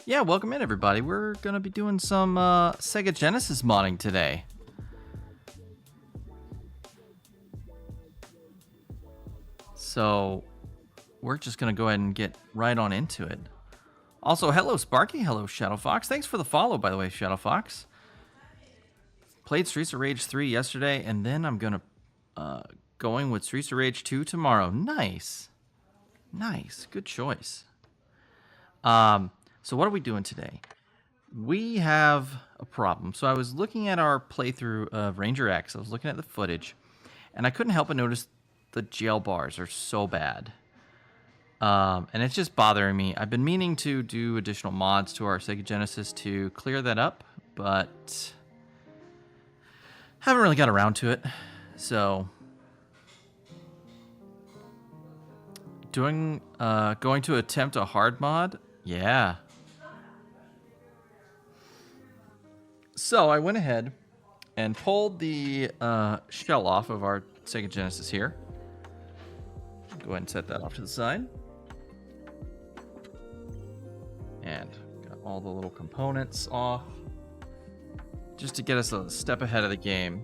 Yeah, welcome in everybody. We're gonna be doing some Sega Genesis modding today. So we're just gonna go ahead and get right on into it. Also, hello Sparky, hello Shadow Fox. Thanks for the follow, by the way, Shadow Fox. Played Streets of Rage 3 yesterday, and then I'm gonna going with Streets of Rage 2 tomorrow. Nice, good choice. So what are we doing today? We have a problem. So I was looking at our playthrough of Ranger X. I was looking at the footage, and I couldn't help but notice the jail bars are so bad. And it's just bothering me. I've been meaning to do additional mods to our Sega Genesis to clear that up, but haven't really got around to it. So going to attempt a hard mod? Yeah. So I went ahead and pulled the shell off of our Sega Genesis here. Go ahead and set that off to the side. And got all the little components off, just to get us a step ahead of the game.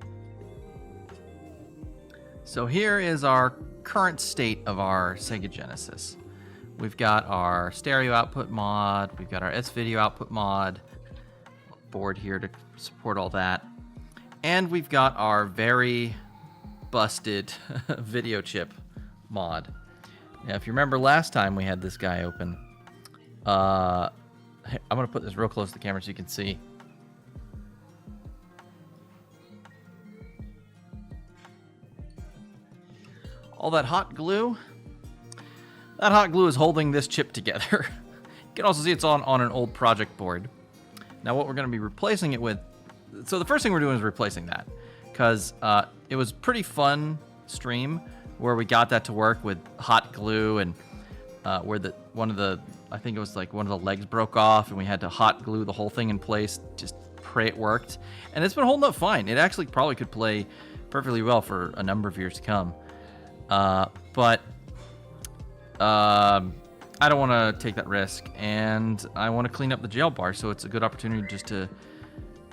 So here is our current state of our Sega Genesis. We've got our stereo output mod, we've got our S-video output mod, board here to support all that, and we've got our very busted video chip mod. Now, if you remember last time we had this guy open, I'm gonna put this real close to the camera so you can see. All that hot glue. That hot glue is holding this chip together. You can also see it's on an old project board. Now what we're going to be replacing it with, so the first thing we're doing is replacing that, because it was pretty fun stream where we got that to work with hot glue, and where I think it was like one of the legs broke off and we had to hot glue the whole thing in place, just pray it worked. And it's been holding up fine. It actually probably could play perfectly well for a number of years to come. But I don't want to take that risk, and I want to clean up the jail bar, so it's a good opportunity just to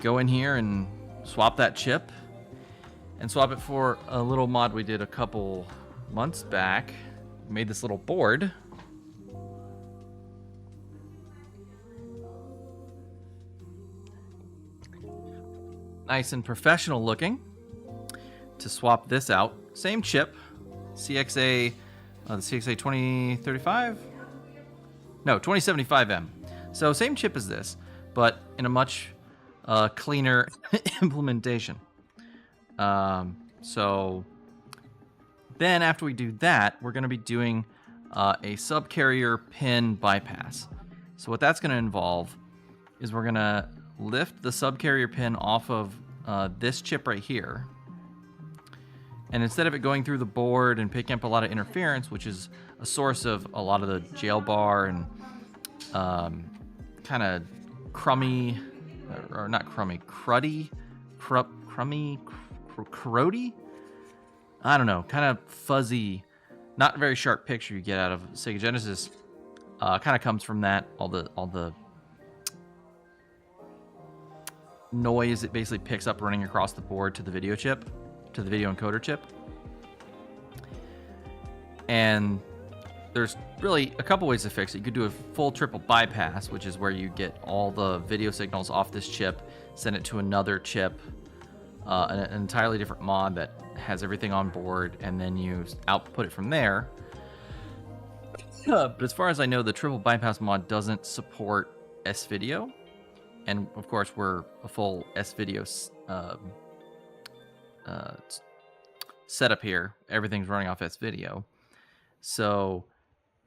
go in here and swap that chip, and swap it for a little mod we did a couple months back. We made this little board. Nice and professional looking. To swap this out, same chip, CXA, the CXA 2035? No, 2075M. So same chip as this, but in a much cleaner implementation. So then after we do that, we're going to be doing a subcarrier pin bypass. So what that's going to involve is we're going to lift the subcarrier pin off of this chip right here. And instead of it going through the board and picking up a lot of interference, which is a source of a lot of the jail bar and kind of crummy, or not crummy, cruddy, corrody? I don't know, kind of fuzzy, not very sharp picture you get out of Sega Genesis. Kind of comes from that, all the noise it basically picks up running across the board to the video chip, to the video encoder chip. And there's really a couple ways to fix it. You could do a full triple bypass, which is where you get all the video signals off this chip, send it to another chip, an entirely different mod that has everything on board, and then you output it from there. But as far as I know, the triple bypass mod doesn't support S-video. And of course, we're a full S-video setup here. Everything's running off S-video. So,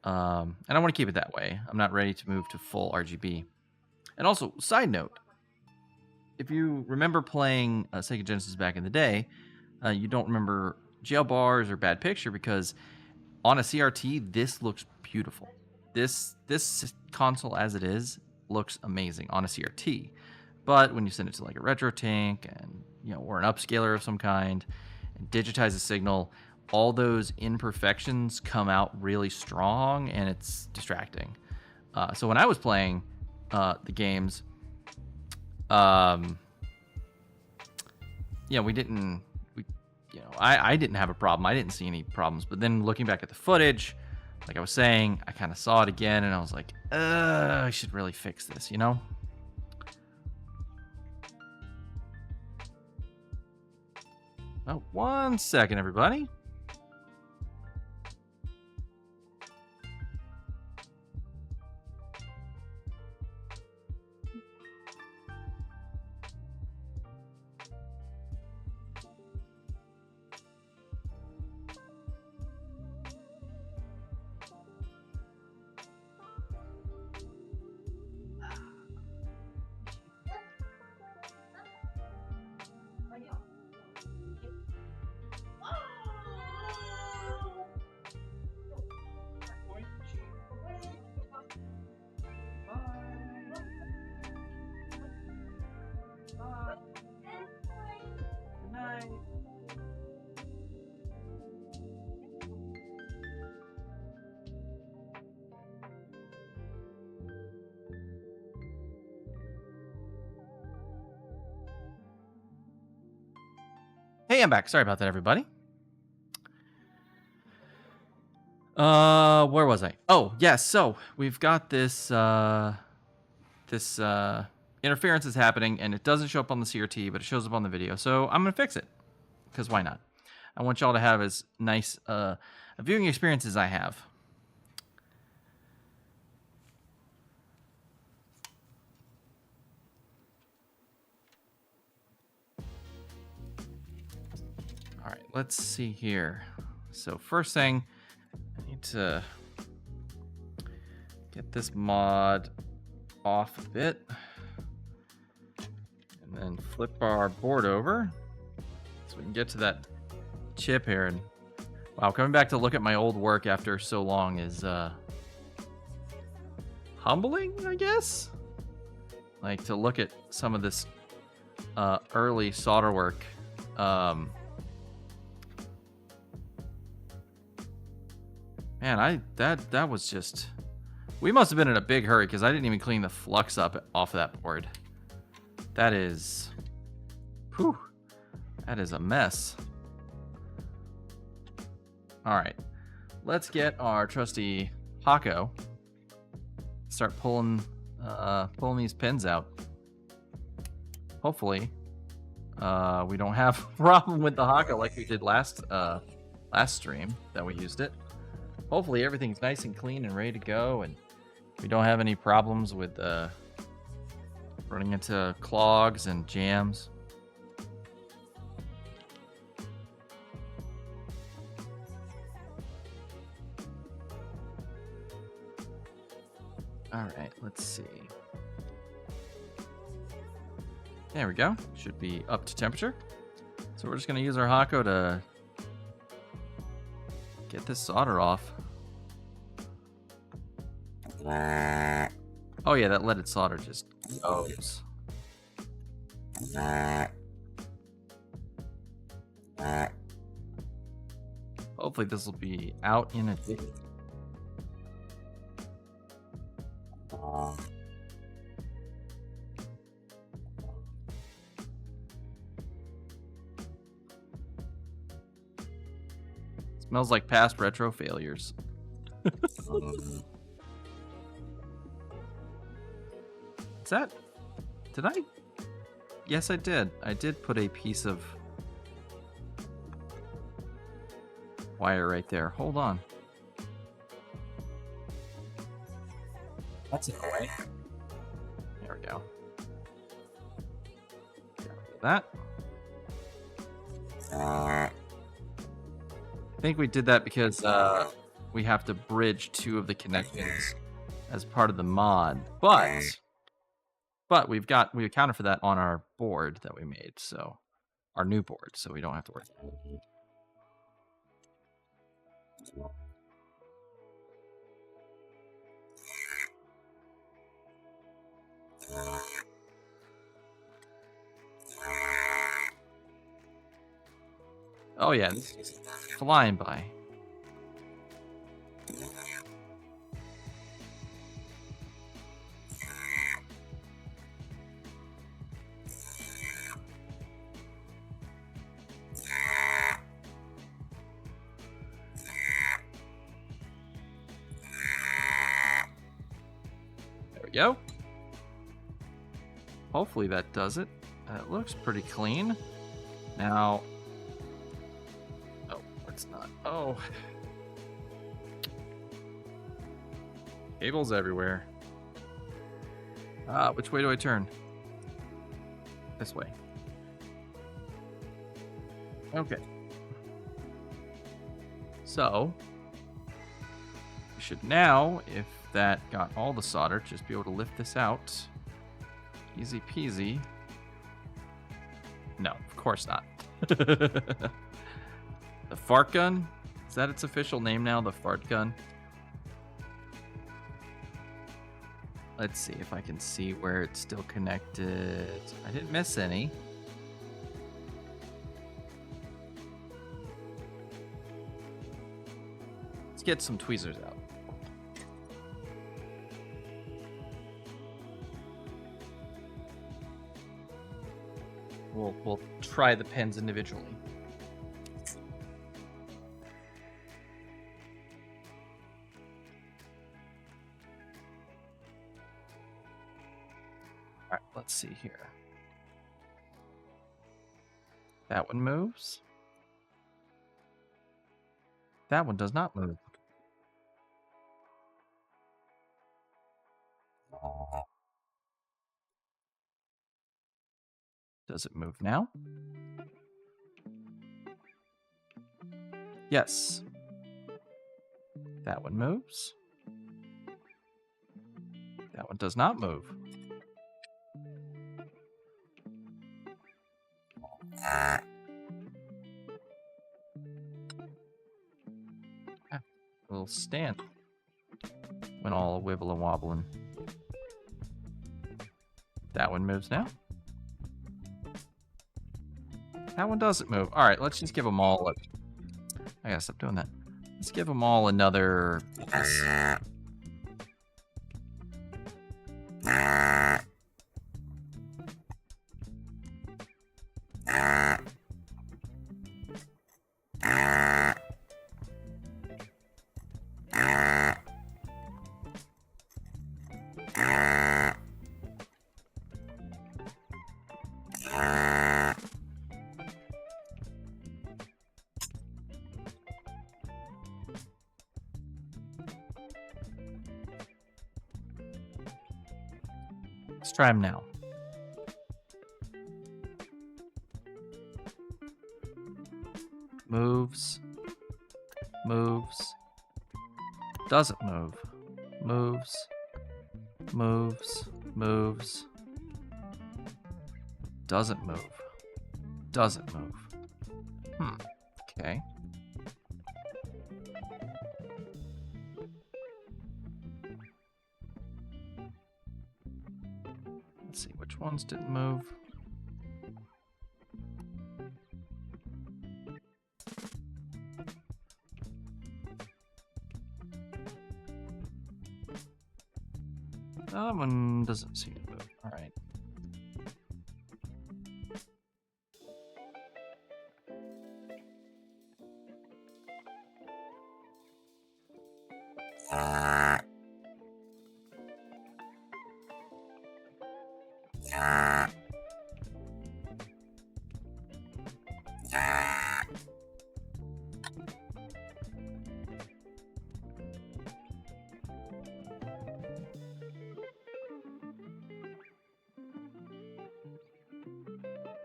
and I want to keep it that way. I'm not ready to move to full RGB. And also, side note, if you remember playing Sega Genesis back in the day, you don't remember jail bars or bad picture, because on a CRT, this looks beautiful. This console as it is looks amazing on a CRT. But when you send it to like a RetroTink and or an upscaler of some kind and digitize the signal, all those imperfections come out really strong, and it's distracting. So when I was playing, the games, we didn't. I didn't have a problem. I didn't see any problems. But then looking back at the footage, like I was saying, I kind of saw it again, and I was like, I should really fix this, Oh, 1 second, everybody. Hey, I'm back. Sorry about that, everybody. Where was I? Oh, yes. So we've got this interference is happening, and it doesn't show up on the CRT, but it shows up on the video. So I'm gonna fix it, because why not? I want y'all to have as nice a viewing experience as I have. All right, let's see here. So first thing, I need to get this mod off a bit, and then flip our board over so we can get to that chip here. And wow, coming back to look at my old work after so long is humbling, I guess. Like, to look at some of this early solder work. Man, that was just... We must have been in a big hurry, because I didn't even clean the flux up off of that board. That is... Whew. That is a mess. Alright. Let's get our trusty Hako. Start pulling these pins out. Hopefully, we don't have a problem with the Hako like we did last stream that we used it. Hopefully everything's nice and clean and ready to go, and we don't have any problems with running into clogs and jams. All right, let's see. There we go. Should be up to temperature. So we're just going to use our Hako to get this solder off. Oh yeah, that leaded solder just goes. Hopefully this will be out in a day. Smells like past retro failures. Is that... Did I? Yes, I did. I did put a piece of wire right there. Hold on. That's in the way. There we go. That. I think we did that because we have to bridge 2 of the connections as part of the mod, but we accounted for that on our board that we made, so our new board, so we don't have to worry. Oh yeah, this is flying by. go. Hopefully that does it. It looks pretty clean. Now... Oh, it's not. Oh. Cables everywhere. Which way do I turn? This way. Okay. So, we should now, if that got all the solder, just be able to lift this out. Easy peasy. No, of course not. The fart gun? Is that its official name now, the fart gun? Let's see if I can see where it's still connected. I didn't miss any. Let's get some tweezers out. We'll try the pens individually. All right, let's see here. That one moves. That one does not move. Does it move now? Yes. That one moves. That one does not move. A little stand. Went all wibble and wobbling. That one moves now. That one doesn't move. All right, let's just give them all I gotta stop doing that. Let's give them all another... Let's try them now. Moves. Moves. Doesn't move. Moves. Moves. Moves. Doesn't move. Doesn't move. Okay. Let's see, which ones didn't move? That one doesn't seem to move. All right.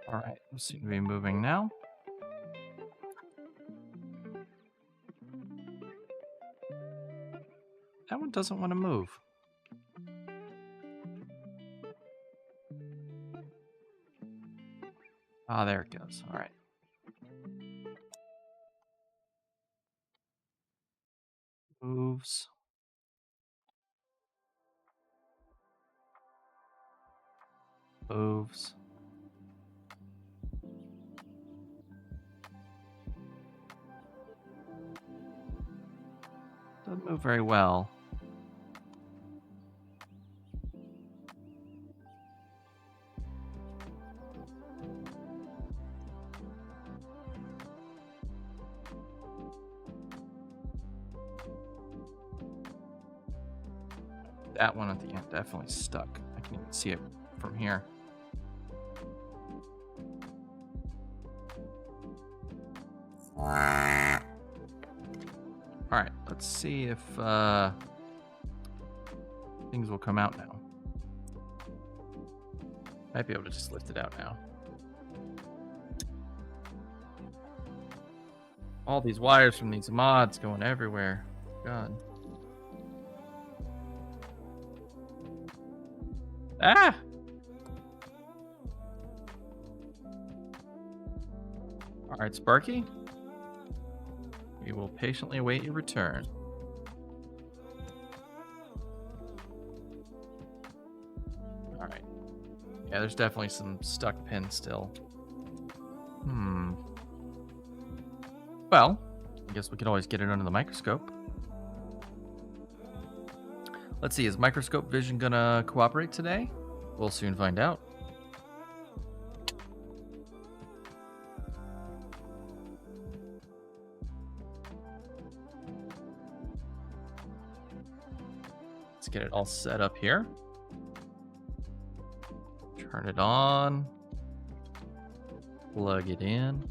All right, we seem to be moving now. That one doesn't want to move. Ah, there it goes. All right. Moves. Moves. Doesn't move very well. That one at the end definitely stuck. I can even see it from here. Alright, let's see if things will come out now. Might be able to just lift it out now. All these wires from these mods going everywhere. God. Ah! Alright, Sparky. We will patiently await your return. Alright. Yeah, there's definitely some stuck pins still. Well, I guess we could always get it under the microscope. Let's see, is microscope vision gonna cooperate today? We'll soon find out. Let's get it all set up here. Turn it on. Plug it in.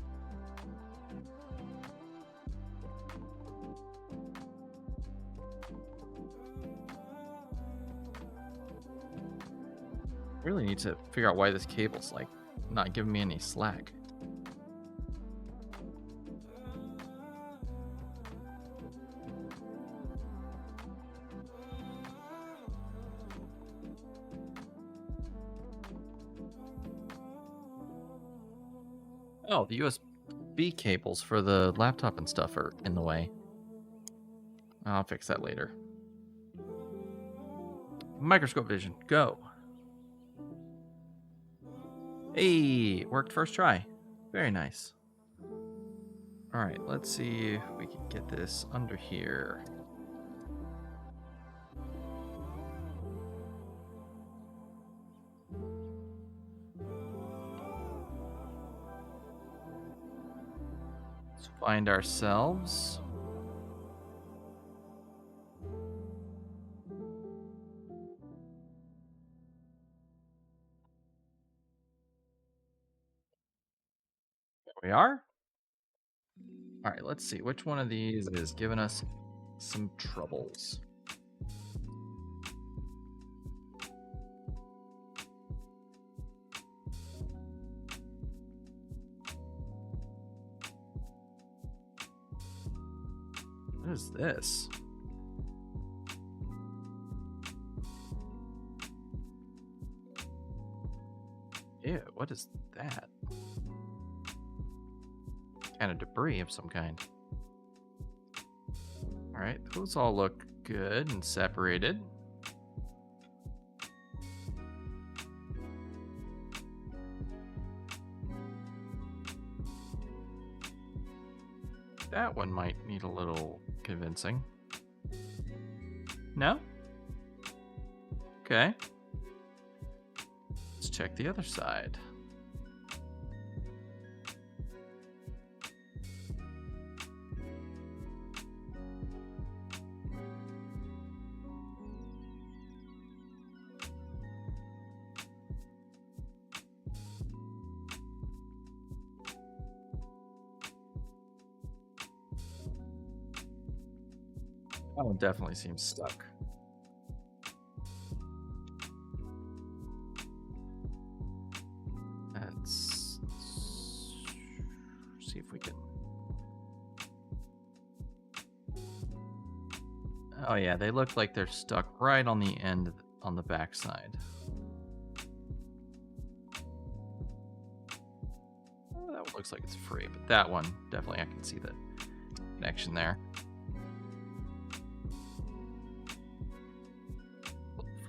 Really need to figure out why this cable's like not giving me any slack. Oh, the USB cables for the laptop and stuff are in the way. I'll fix that later. Microscope vision, go. Hey, worked first try. Very nice. All right, let's see if we can get this under here. Let's find ourselves. There we are. All right, let's see which one of these is giving us some troubles. What is this? Ew, what is that? Kind of debris of some kind. All right, those all look good and separated. That one might need a little convincing. No? Okay. Let's check the other side. That one definitely seems stuck. Let's see if we can. Oh yeah, they look like they're stuck right on the end on the back side. Oh, that one looks like it's free, but that one definitely I can see the connection there.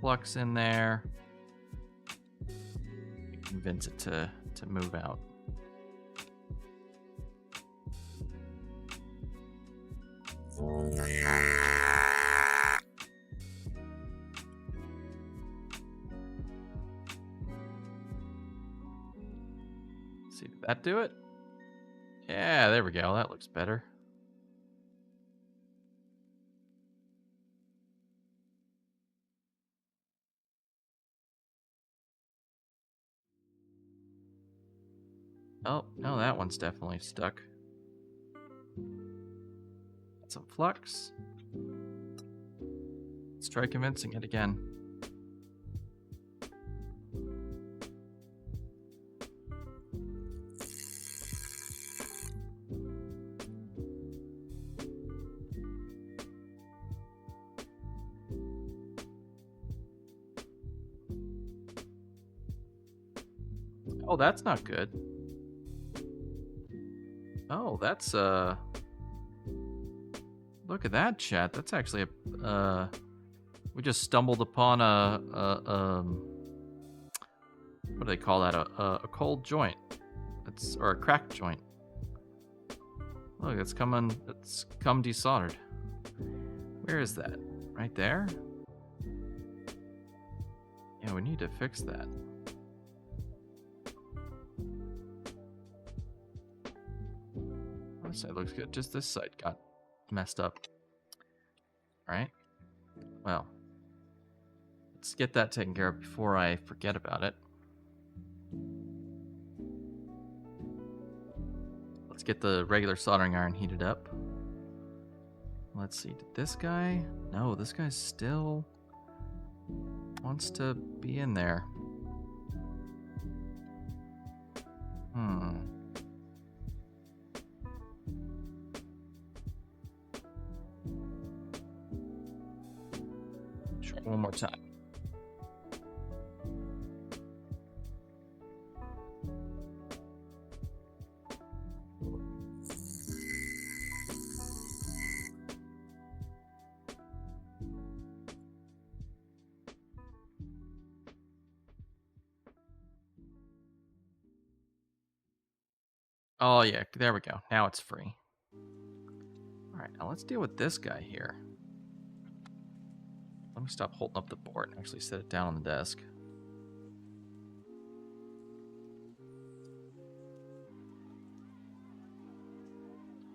Flux in there. Convince it to move out. See, did that do it? Yeah, there we go. That looks better. Oh, no, that one's definitely stuck. Got some flux. Let's try convincing it again. Oh, that's not good. Oh, that's look at that, chat. That's actually a we just stumbled upon what do they call that? A cold joint. It's or a cracked joint. Look, it's come desoldered. Where is that? Right there? Yeah, we need to fix that. This side looks good. Just this side got messed up. Alright. Well. Let's get that taken care of before I forget about it. Let's get the regular soldering iron heated up. Let's see. Did this guy? No, this guy still wants to be in there. Try one more time. Oh, yeah, there we go. Now it's free. Alright, now let's deal with this guy here. Let me stop holding up the board and actually set it down on the desk.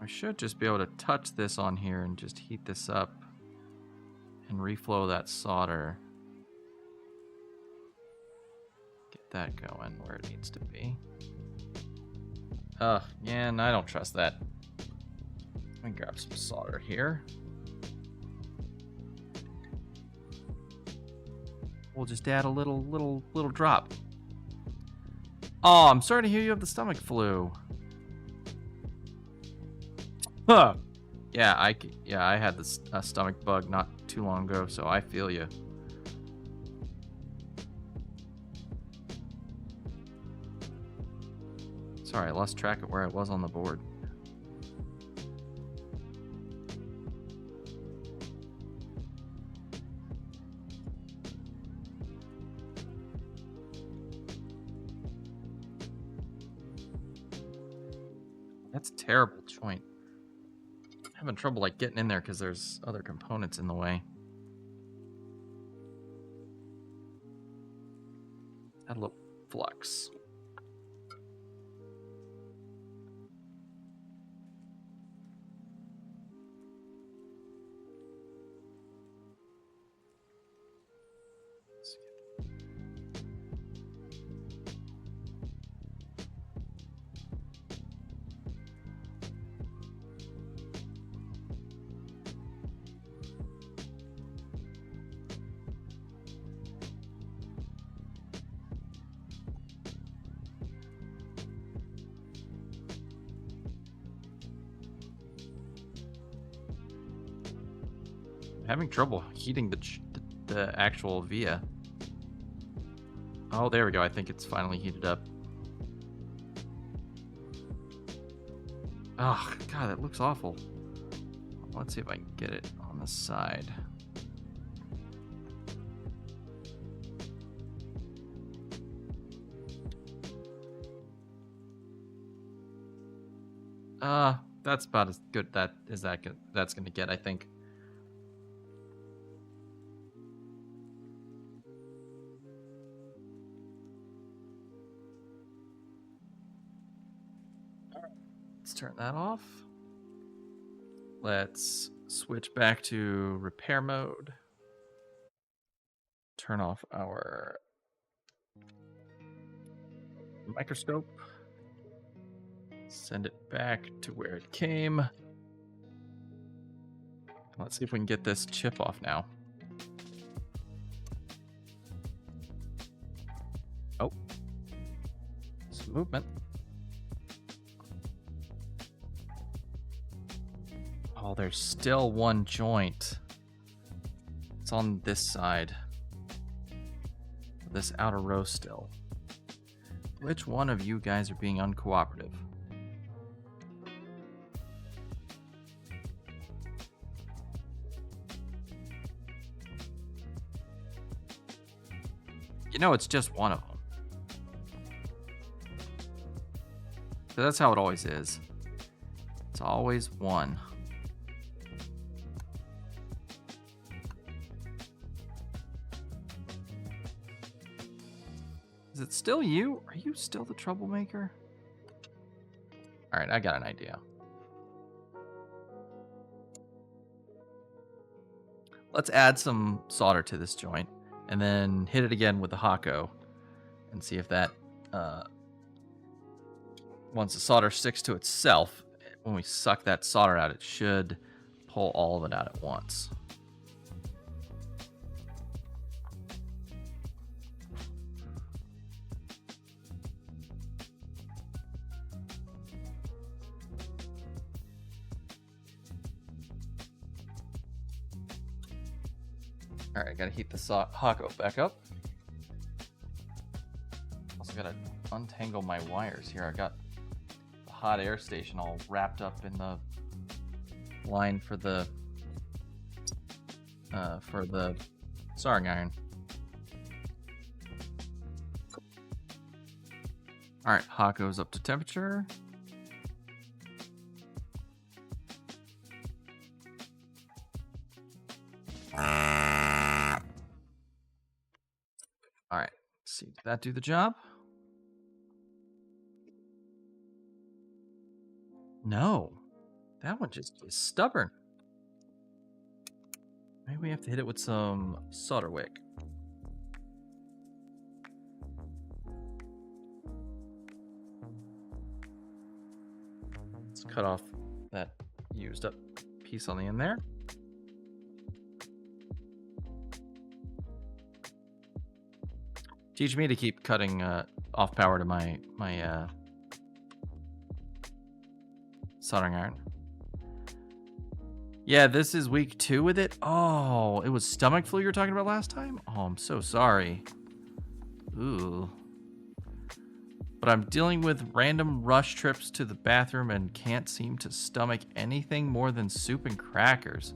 I should just be able to touch this on here and just heat this up and reflow that solder. Get that going where it needs to be. Yeah, and I don't trust that. Let me grab some solder here. We'll just add a little drop. Oh, I'm sorry to hear you have the stomach flu. Huh. Yeah, I had this stomach bug not too long ago, so I feel you. Sorry, I lost track of where I was on the board. That's a terrible joint. I'm having trouble like getting in there because there's other components in the way. Add a little flux. Having trouble heating the actual via. Oh, there we go. I think it's finally heated up. Oh, God, that looks awful. Let's see if I can get it on the side. That's about as good that's gonna get, I think. Let's turn that off. Let's switch back to repair mode. Turn off our microscope. Send it back to where it came. Let's see if we can get this chip off now. Oh. Some movement. Oh, there's still one joint. It's on this side. This outer row still. Which one of you guys are being uncooperative? You know, it's just one of them. So that's how it always is. It's always one. Is it still you? Are you still the troublemaker? All right, I got an idea. Let's add some solder to this joint and then hit it again with the Hako and see if that, once the solder sticks to itself, when we suck that solder out, it should pull all of it out at once. All right, gotta heat the Hako back up. Also gotta untangle my wires here. I got the hot air station all wrapped up in the line for the soldering iron. All right, Hako's up to temperature. All right, let's see, did that do the job? No, that one just is stubborn. Maybe we have to hit it with some solder wick. Let's cut off that used up piece on the end there. Teach me to keep cutting off power to my soldering iron. Yeah, this is week 2 with it. Oh, it was stomach flu you were talking about last time? Oh, I'm so sorry. Ooh. But I'm dealing with random rush trips to the bathroom and can't seem to stomach anything more than soup and crackers.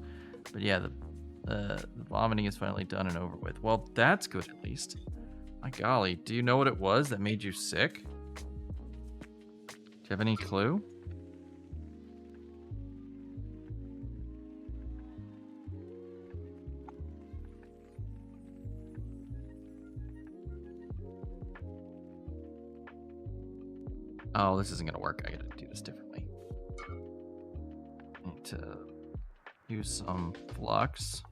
But yeah, the vomiting is finally done and over with. Well, that's good at least. My golly, do you know what it was that made you sick? Do you have any clue? Oh, this isn't gonna work. I gotta do this differently. I need to use some flux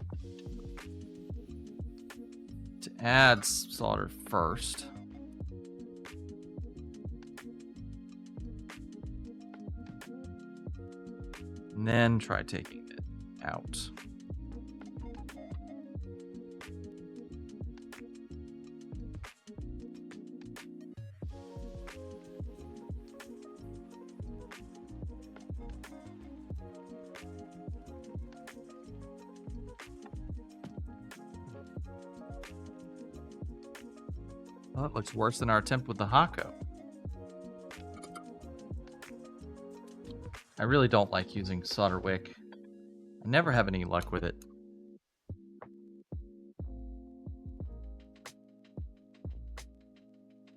to add solder first. And then try taking it out. Well, that looks worse than our attempt with the Hako. I really don't like using solder wick. I never have any luck with it.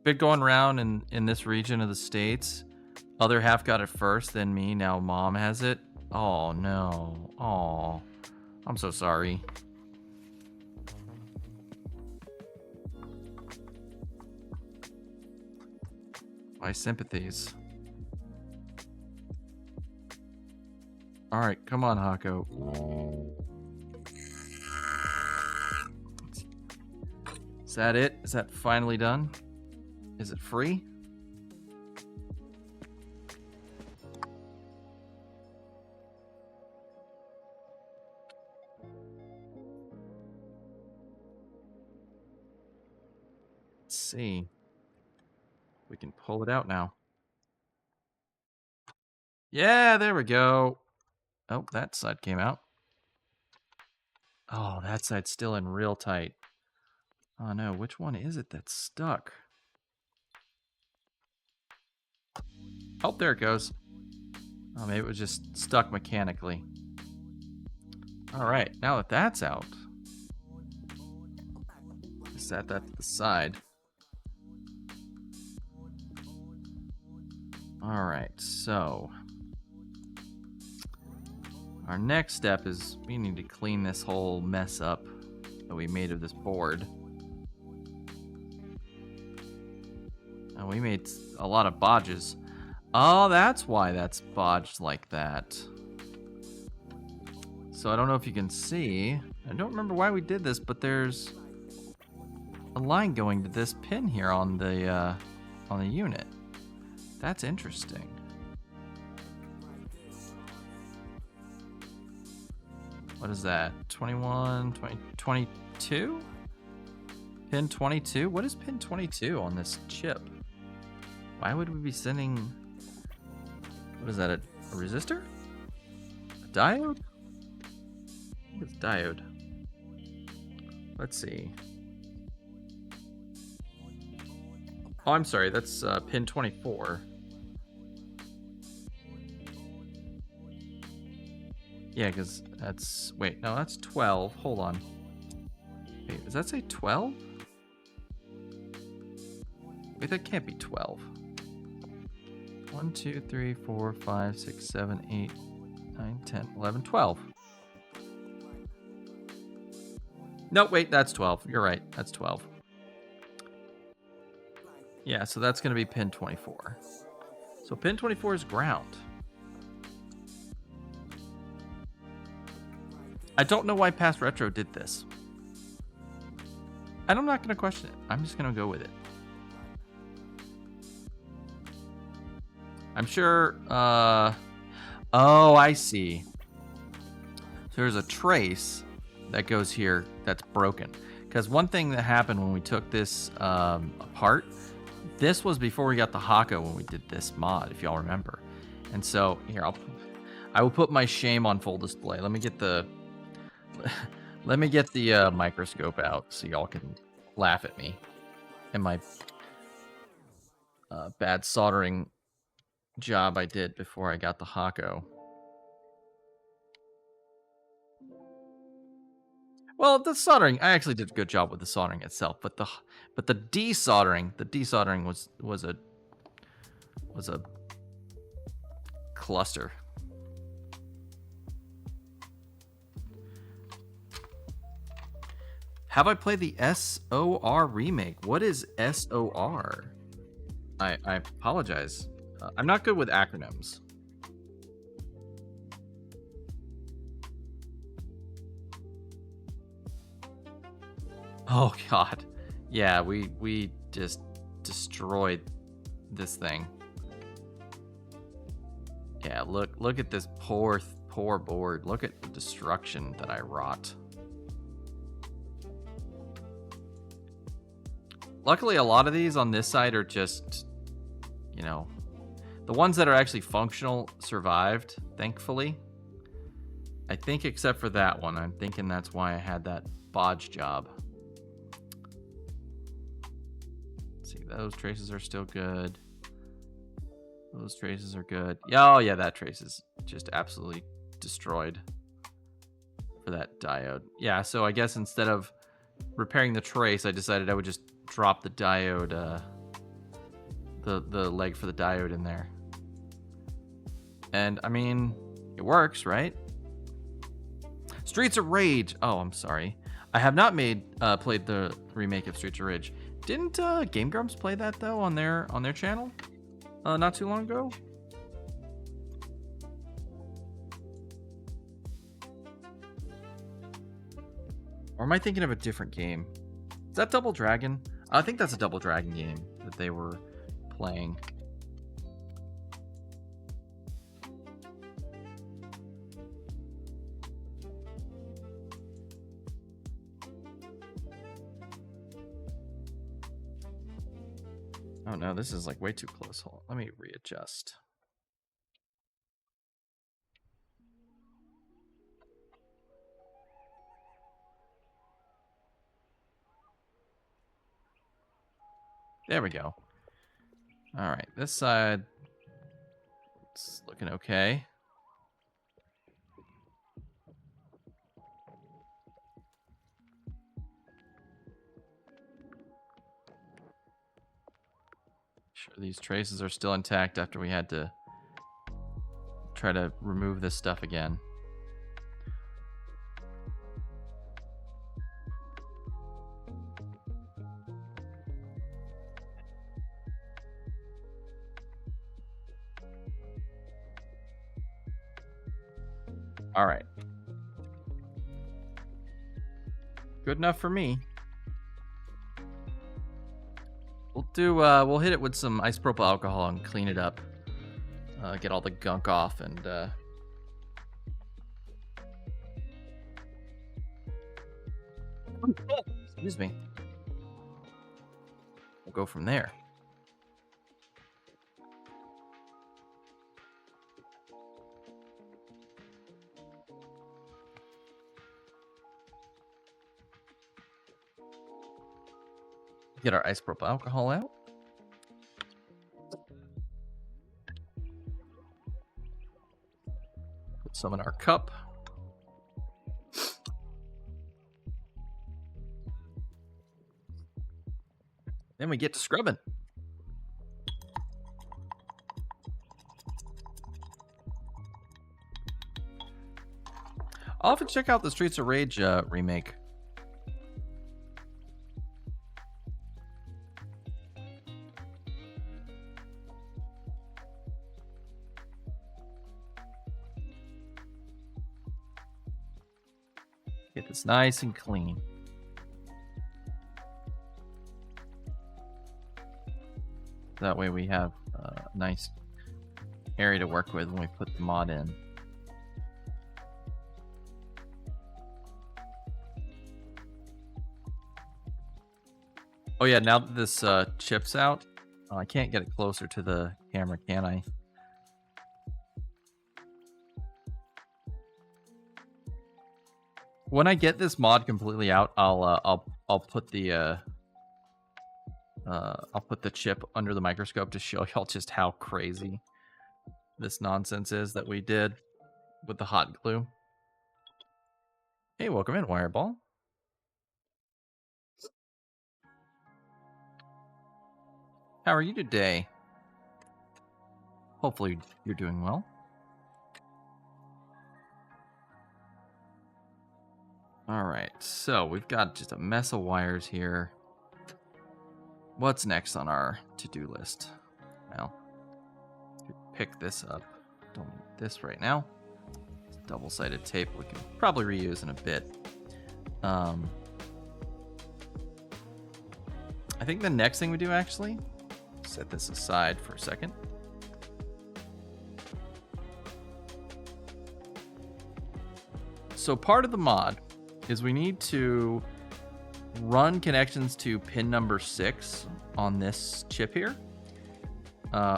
Been going around in this region of the States. Other half got it first, then me. Now mom has it. Oh no. Oh, I'm so sorry. My sympathies. All right, come on, Hako. Is that it? Is that finally done? Is it free? see. We can pull it out now. Yeah, there we go. Oh, that side came out. Oh, that side's still in real tight. Oh no, which one is it that's stuck? Oh, there it goes. Oh, maybe it was just stuck mechanically. All right, now that that's out, set that to the side. All right, so our next step is we need to clean this whole mess up that we made of this board. And we made a lot of bodges. Oh, that's why that's bodged like that. So I don't know if you can see. I don't remember why we did this, but there's a line going to this pin here on the unit. That's interesting. What is that? 21, 20, 22? Pin 22? What is pin 22 on this chip? Why would we be sending... What is that, a resistor? A diode? I think it's diode. Let's see. Oh, I'm sorry, that's pin 24. Yeah, because that's... Wait, no, that's 12. Hold on. Wait, does that say 12? Wait, that can't be 12. 1, 2, 3, 4, 5, 6, 7, 8, 9, 10, 11, 12. No, wait, that's 12. You're right, that's 12. Yeah, so that's going to be pin 24. So pin 24 is ground. I don't know why Past Retro did this. And I'm not going to question it. I'm just going to go with it. I'm sure... Oh, I see. So there's a trace that goes here that's broken. Because one thing that happened when we took this apart, this was before we got the Hako when we did this mod, if y'all remember. And so, here, I will put my shame on full display. Let me get the... Let me get the microscope out so y'all can laugh at me and my bad soldering job I did before I got the Hako. Well, the soldering, I actually did a good job with the soldering itself, but the desoldering was a cluster. Have I played the SOR remake? What is SOR? I apologize. I'm not good with acronyms. Oh God, yeah, we just destroyed this thing. Yeah, look at this poor board. Look at the destruction that I wrought. Luckily, a lot of these on this side are just, you know, the ones that are actually functional survived, thankfully. I think except for that one. I'm thinking that's why I had that bodge job. Let's see, those traces are still good. Those traces are good. Oh, yeah, that trace is just absolutely destroyed for that diode. Yeah, so I guess instead of repairing the trace, I decided I would just drop the diode, the leg for the diode in there. And, I mean, it works, right? Streets of Rage. Oh, I'm sorry. I have not played the remake of Streets of Rage. Didn't Game Grumps play that, though, on their channel? Not too long ago? Or am I thinking of a different game? Is that Double Dragon? I think that's a Double Dragon game that they were playing. Oh no, this is like way too close. Hold on, let me readjust. There we go. All right, this side, it's looking okay. Sure, these traces are still intact after we had to try to remove this stuff again. All right. Good enough for me. We'll hit it with some isopropyl alcohol and clean it up. Get all the gunk off and excuse me. We'll go from there. Get our isopropyl alcohol out. Put some in our cup. Then we get to scrubbing. I'll have to check out the Streets of Rage remake. Get this nice and clean. That way we have a nice area to work with when we put the mod in. Oh yeah, now that this chip's out, I can't get it closer to the camera, can I? When I get this mod completely out, I'll put the chip under the microscope to show y'all just how crazy this nonsense is that we did with the hot glue. Hey, welcome in, Wireball. How are you today? Hopefully you're doing well. All right, so we've got just a mess of wires here. What's next on our to-do list? Well, pick this up. Don't need this right now. It's double-sided tape we can probably reuse in a bit. I think the next thing we do, actually, set this aside for a second. So part of the mod is we need to run connections to pin number 6 on this chip here,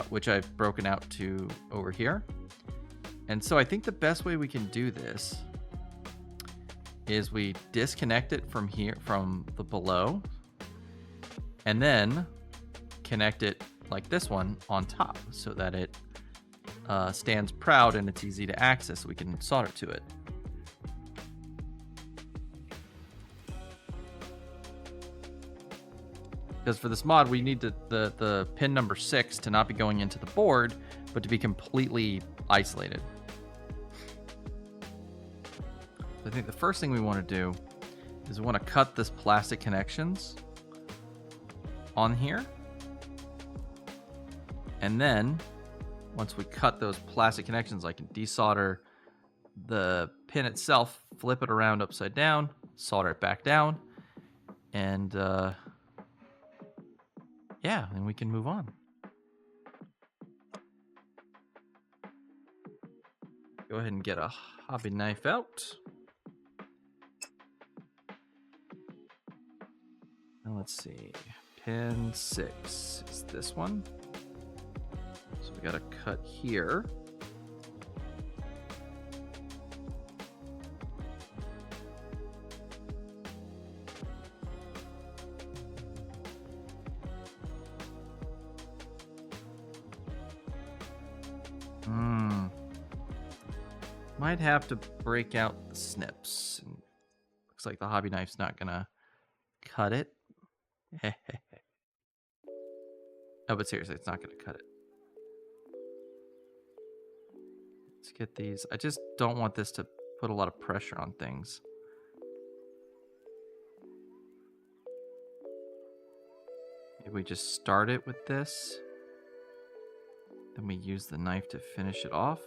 which I've broken out to over here. And so I think the best way we can do this is we disconnect it from here, from the below, and then connect it like this one on top so that it stands proud and it's easy to access. We can solder to it. Because for this mod, we need the pin number 6 to not be going into the board, but to be completely isolated. I think the first thing we want to do is we want to cut this plastic connections on here. And then once we cut those plastic connections, I can desolder the pin itself, flip it around upside down, solder it back down, and yeah, and we can move on. Go ahead and get a hobby knife out. Now let's see. Pin 6 is this one. So we got to cut here. Might have to break out the snips. And looks like the hobby knife's not gonna cut it. No, but seriously, it's not gonna cut it. Let's get these. I just don't want this to put a lot of pressure on things. Maybe we just start it with this. Then we use the knife to finish it off.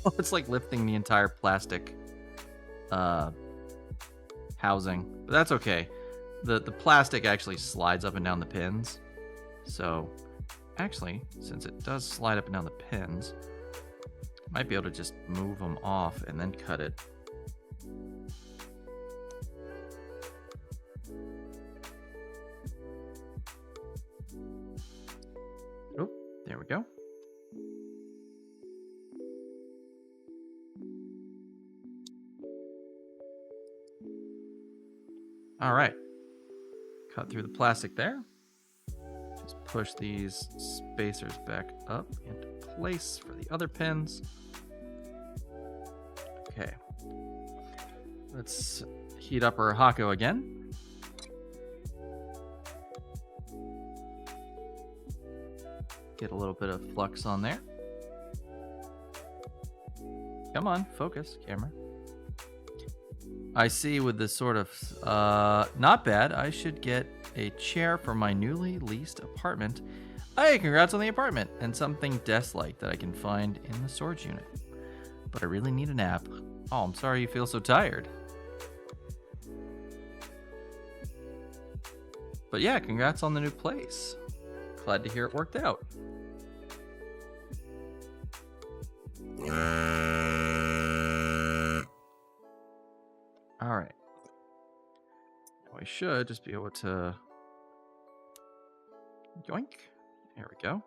Oh, it's like lifting the entire plastic housing, but that's okay. The plastic actually slides up and down the pins. So actually, since it does slide up and down the pins, I might be able to just move them off and then cut it. Oh, there we go. All right, cut through the plastic there. Just push these spacers back up into place for the other pins. Okay, let's heat up our Hako again. Get a little bit of flux on there. Come on, focus, camera. I see with this sort of, not bad, I should get a chair for my newly leased apartment. Hey, congrats on the apartment, and something desk-like that I can find in the storage unit. But I really need a nap. Oh, I'm sorry you feel so tired. But yeah, congrats on the new place. Glad to hear it worked out. All right. Now we should just be able to yoink. There we go.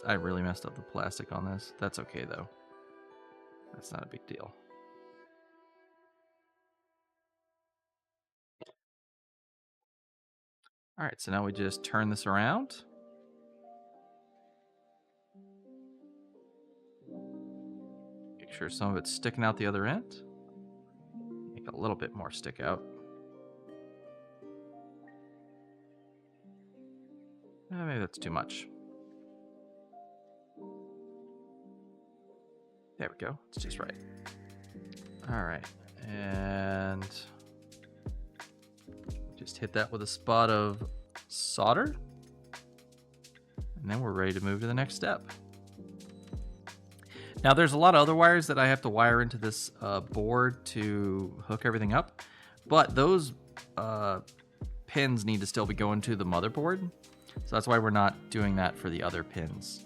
I really messed up the plastic on this. That's okay though. That's not a big deal. All right, so now we just turn this around. Make sure some of it's sticking out the other end. Make a little bit more stick out. Maybe that's too much. There we go. It's just right. All right, and just hit that with a spot of solder, and then we're ready to move to the next step. Now there's a lot of other wires that I have to wire into this board to hook everything up, but those pins need to still be going to the motherboard, so that's why we're not doing that for the other pins.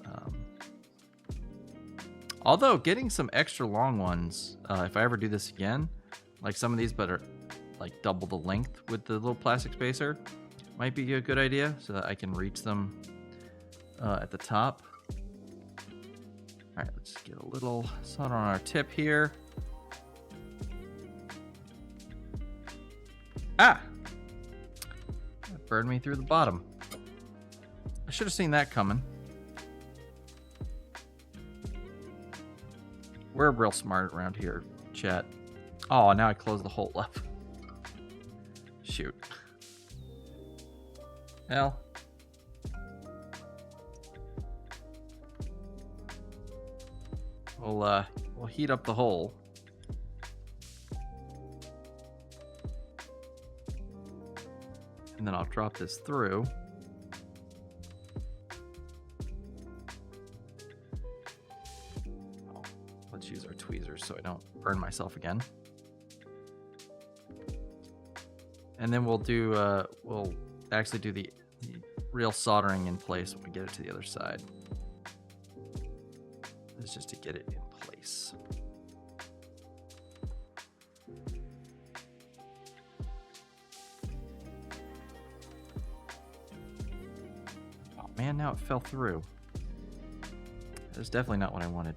Although getting some extra long ones, if I ever do this again, like some of these but are like double the length with the little plastic spacer, might be a good idea so that I can reach them at the top. All right, let's get a little solder on our tip here. Ah! That burned me through the bottom. I should have seen that coming. We're real smart around here, chat. Oh, now I closed the hole up. Shoot. Well. we'll heat up the hole. And then I'll drop this through. Oh, let's use our tweezers so I don't burn myself again. And then we'll actually do the real soldering in place when we get it to the other side. It's just to get it in place. Oh man, now it fell through. That's definitely not what I wanted.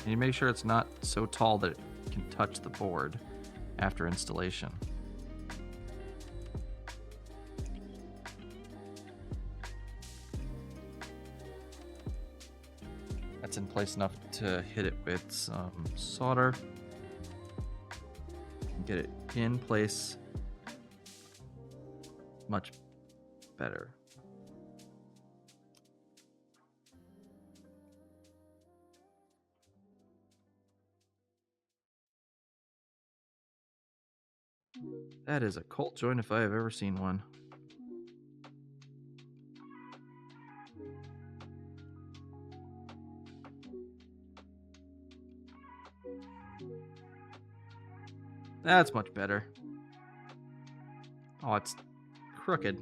And you make sure it's not so tall that it can touch the board after installation. That's in place enough to hit it with some solder. Get it in place much better. That is a colt joint if I have ever seen one. That's much better. Oh, it's crooked.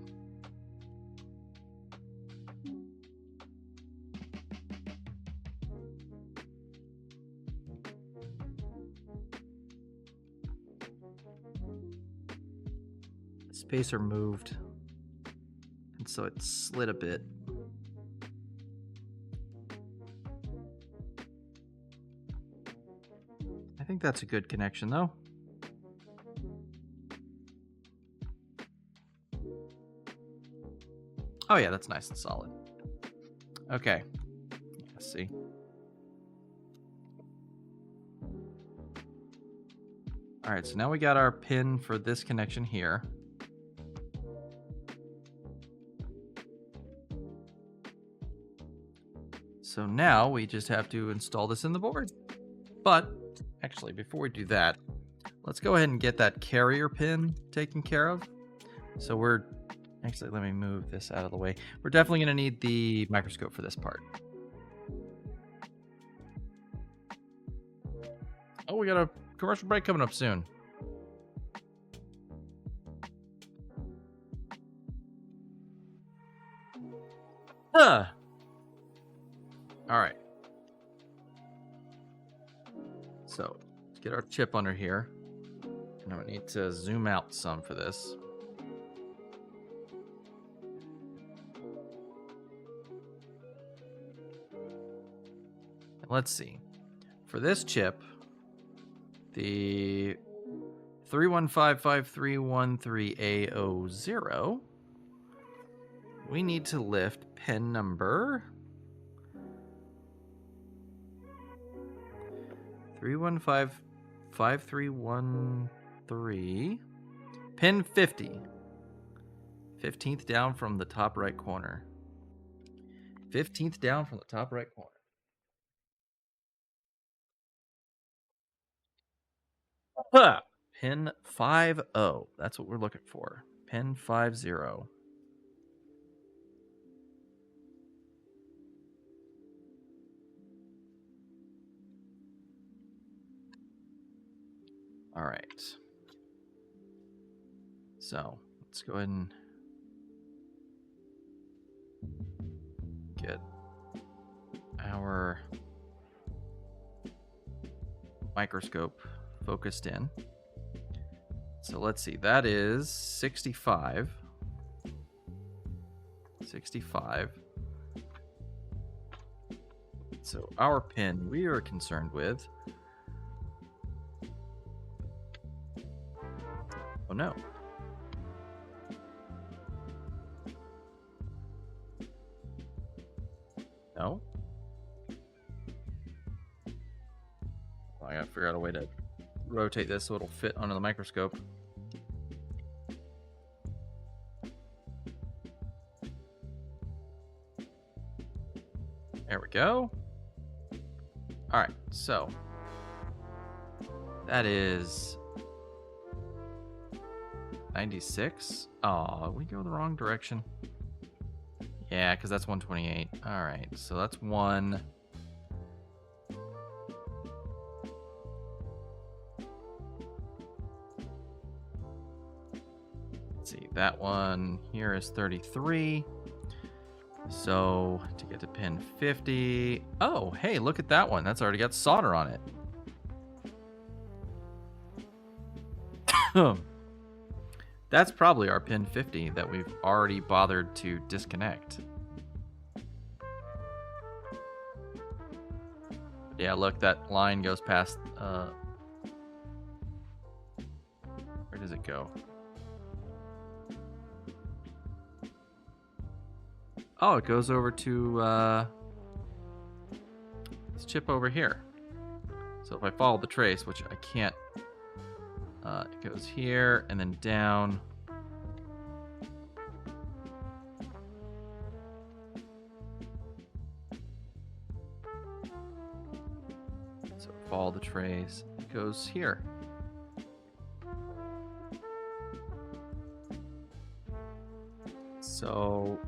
Spacer moved, and so it slid a bit. I think that's a good connection though. Oh yeah, that's nice and solid. Okay, let's see. All right, so now we got our pin for this connection here. So now we just have to install this in the board. But actually, before we do that, let's go ahead and get that carrier pin taken care of. So actually, let me move this out of the way. We're definitely going to need the microscope for this part. Oh, we got a commercial break coming up soon. Huh. All right. So let's get our chip under here. And I need to zoom out some for this. And let's see. For this chip, the 3155313A00, we need to lift pin number 3155313, pin 50. 15th down from the top right corner. 15th down from the top right corner. Huh. Pin 50. That's what we're looking for. Pin 50. All right. So let's go ahead and get our microscope focused in. So let's see, that is 65. 65. So our pin we are concerned with. Oh no. No. I gotta figure out a way to rotate this so it'll fit under the microscope. There we go. All right, so that is 96. Oh, we go the wrong direction. Yeah, because that's 128. All right, so that's one. Let's see, that one here is 33. So to get to pin 50. Oh, hey, look at that one. That's already got solder on it. That's probably our pin 50 that we've already bothered to disconnect. Yeah, look, that line goes past. Where does it go? Oh, it goes over to this chip over here. So if I follow the trace, which I can't, it goes here and then down. So follow the trace, it goes here. So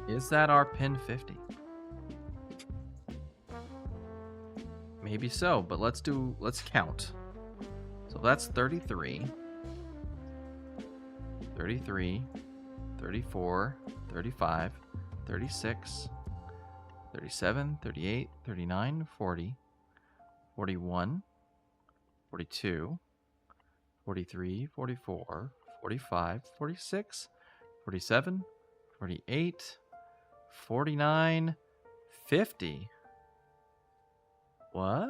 is that our pin 50? Maybe so, but let's count. So that's 33, 33, 34, 35, 36, 37, 38, 39, 40, 41, 42, 43, 44, 45, 46, 47, 48, 49, 50. What?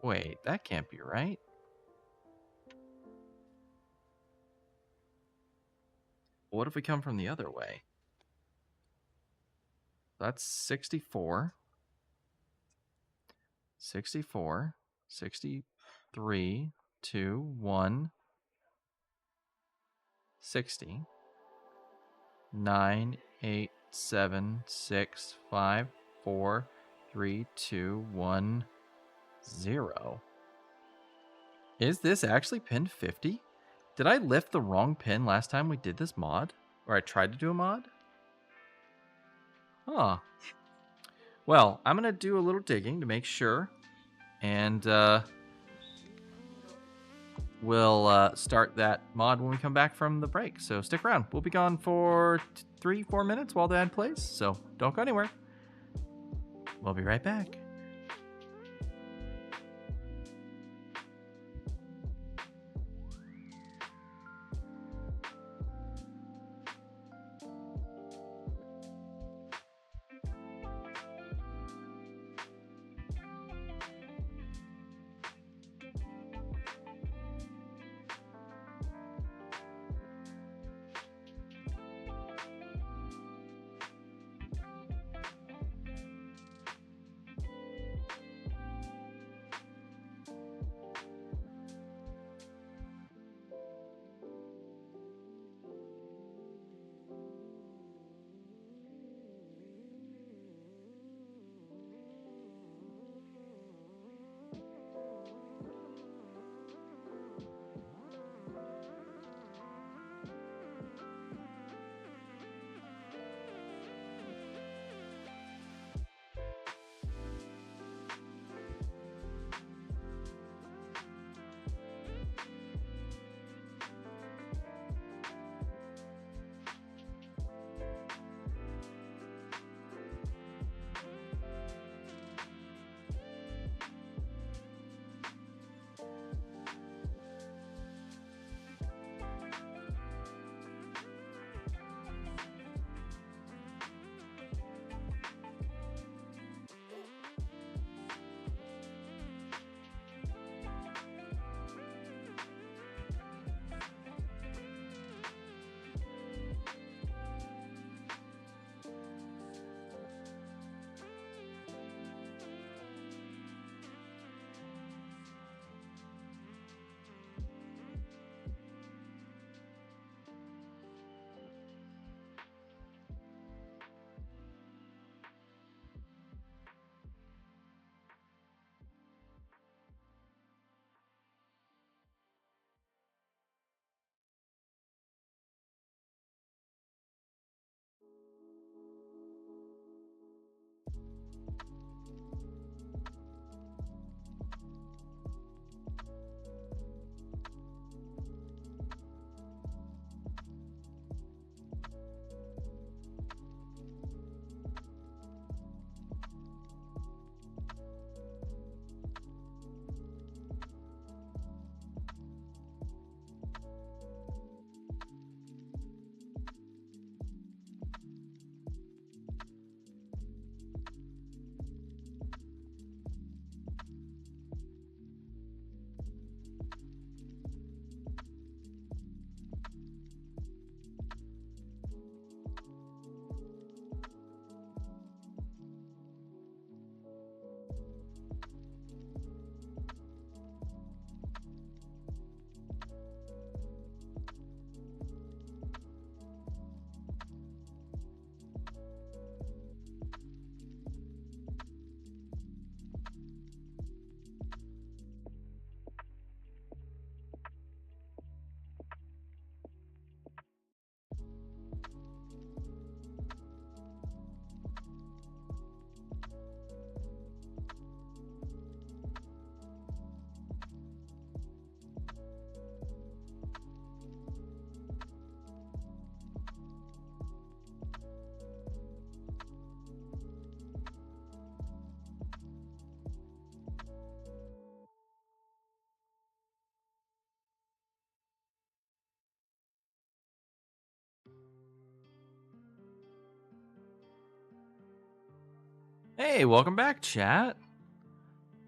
Wait, that can't be right. What if we come from the other way? That's 64. 64, 63, 2, 1, 60, 9, 8, 7, 6, 5, 4, 3, 2, 1, 0. Is this actually pin 50? Did I lift the wrong pin last time we did this mod? Or I tried to do a mod? Huh. Well, I'm going to do a little digging to make sure. And we'll start that mod when we come back from the break. So stick around. We'll be gone for 3-4 minutes while the ad plays. So don't go anywhere. We'll be right back. Hey, welcome back, chat.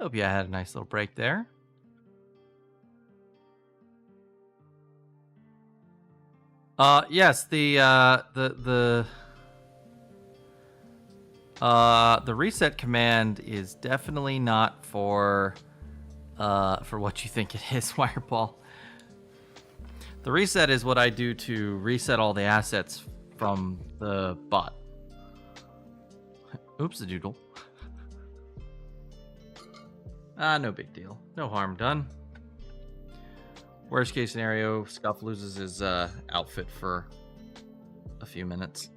Hope you had a nice little break there. Yes, the reset command is definitely not for what you think it is, Wireball. The reset is what I do to reset all the assets from the bot. Oops, a doodle. No big deal. No harm done. Worst case scenario, Scuff loses his outfit for a few minutes.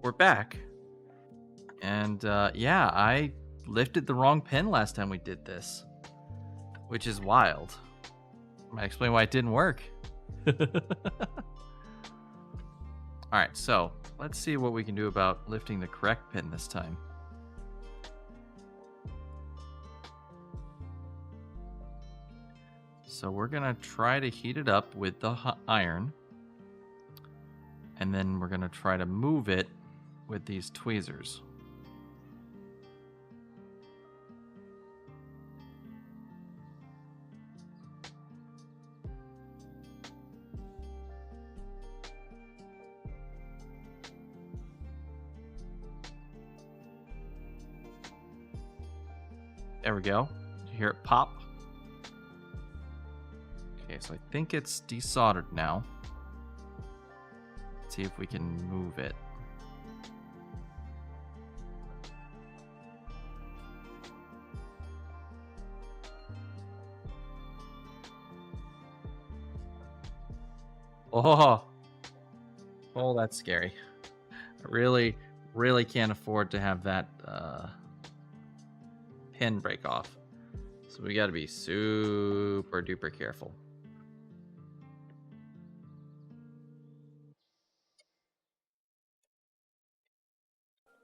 We're back. And yeah, I lifted the wrong pin last time we did this, which is wild. Might explain why it didn't work. Alright, so let's see what we can do about lifting the correct pin this time. So we're going to try to heat it up with the iron. And then we're going to try to move it with these tweezers. There we go. Did you hear it pop? Okay, so I think it's desoldered now. Let's see if we can move it. Oh, that's scary. I really can't afford to have that pin break off. So we got to be super duper careful.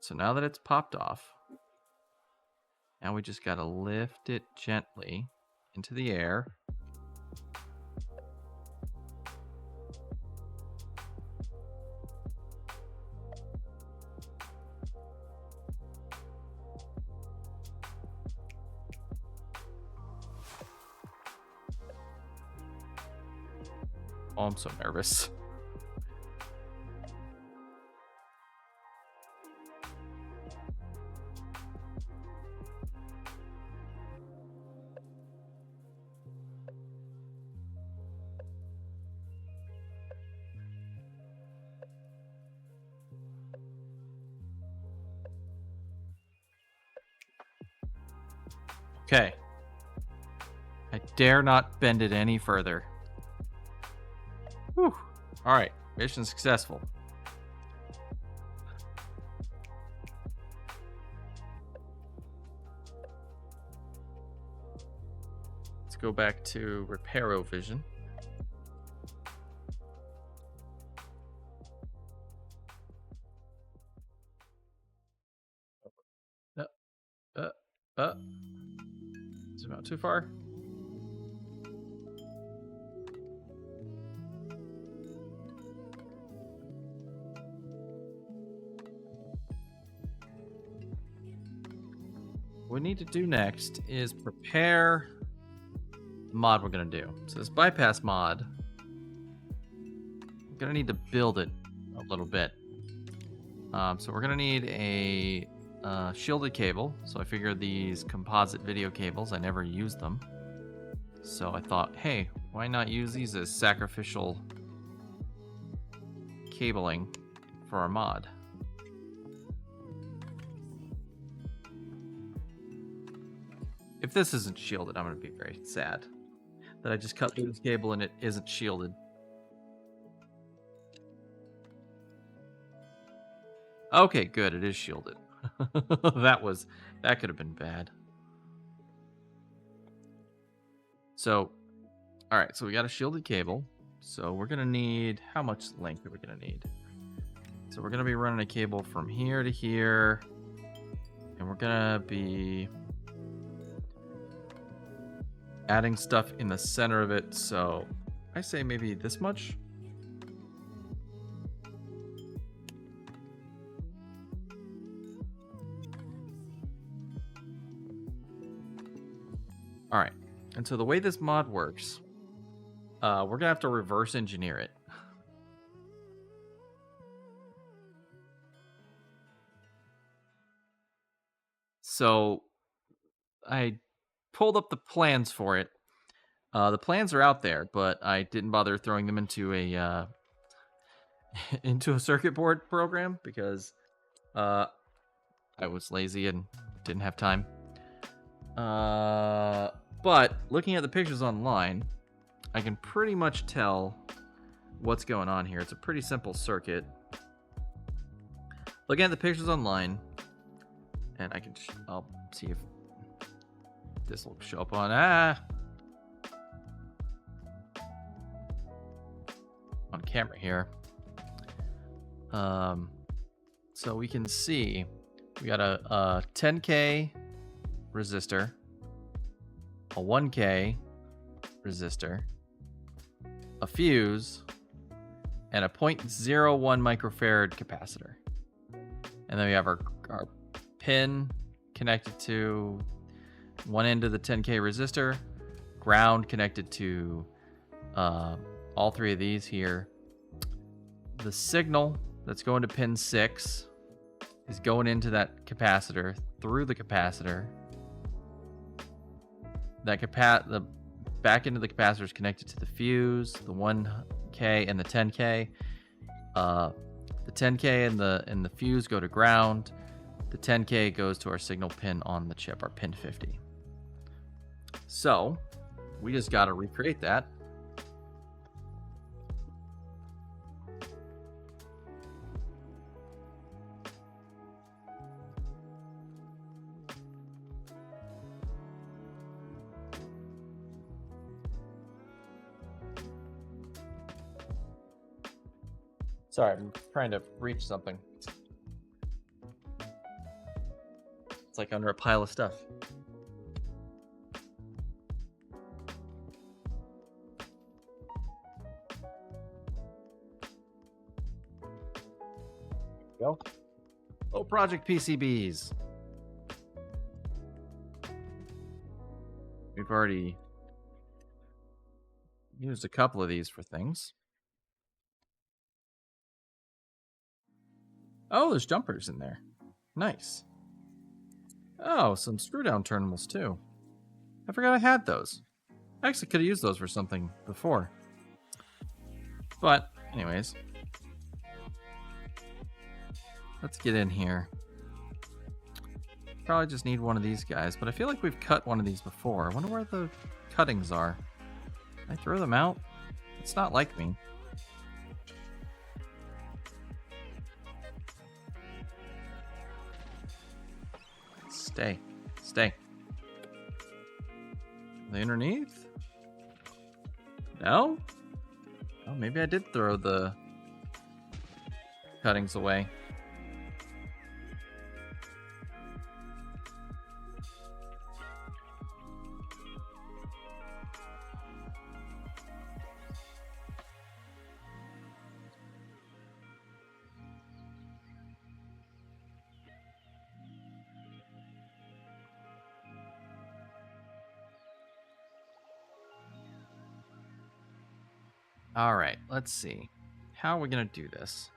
So now that it's popped off, now we just got to lift it gently into the air. Oh, I'm so nervous. Okay. I dare not bend it any further. Whew. All right, mission successful. Let's go back to Reparo Vision. Zoom out too far. What we need to do next is prepare the mod we're going to do. So this bypass mod, we're going to need to build it a little bit. So we're going to need a shielded cable. So I figured these composite video cables, I never used them. So I thought, hey, why not use these as sacrificial cabling for our mod? If this isn't shielded, I'm going to be very sad that I just cut through this cable and it isn't shielded. Okay, good. It is shielded. That could have been bad. So, all right. So we got a shielded cable. So we're going to need, how much length are we going to need? So we're going to be running a cable from here to here. And we're going to be adding stuff in the center of it. So I say maybe this much. All right. And so the way this mod works, we're going to have to reverse engineer it. So I pulled up the plans for it. The plans are out there, but I didn't bother throwing them into a into a circuit board program because I was lazy and didn't have time. But looking at the pictures online, I can pretty much tell what's going on here. It's a pretty simple circuit. Looking at the pictures online, and I'll see if this will show up on camera here. So we can see we got a 10K resistor, a 1K resistor, a fuse, and a 0.01 microfarad capacitor. And then we have our pin connected to one end of the 10K resistor, ground connected to all three of these here. The signal that's going to pin 6 is going into that capacitor through the capacitor. The back end of the capacitor is connected to the fuse, the 1K and the 10K. The 10K and the fuse go to ground. The 10K goes to our signal pin on the chip, our pin 50. So we just got to recreate that. Sorry, I'm trying to reach something. It's like under a pile of stuff. Go. Oh, Project PCBs. We've already used a couple of these for things. Oh, there's jumpers in there. Nice. Oh, some screw down terminals too. I forgot I had those. I actually could have used those for something before. But, anyways. Let's get in here. Probably just need one of these guys, but I feel like we've cut one of these before. I wonder where the cuttings are. Can I throw them out? It's not like me. Stay. Stay. Are they underneath? No? Oh, maybe I did throw the cuttings away. All right, let's see. How are we going to do this?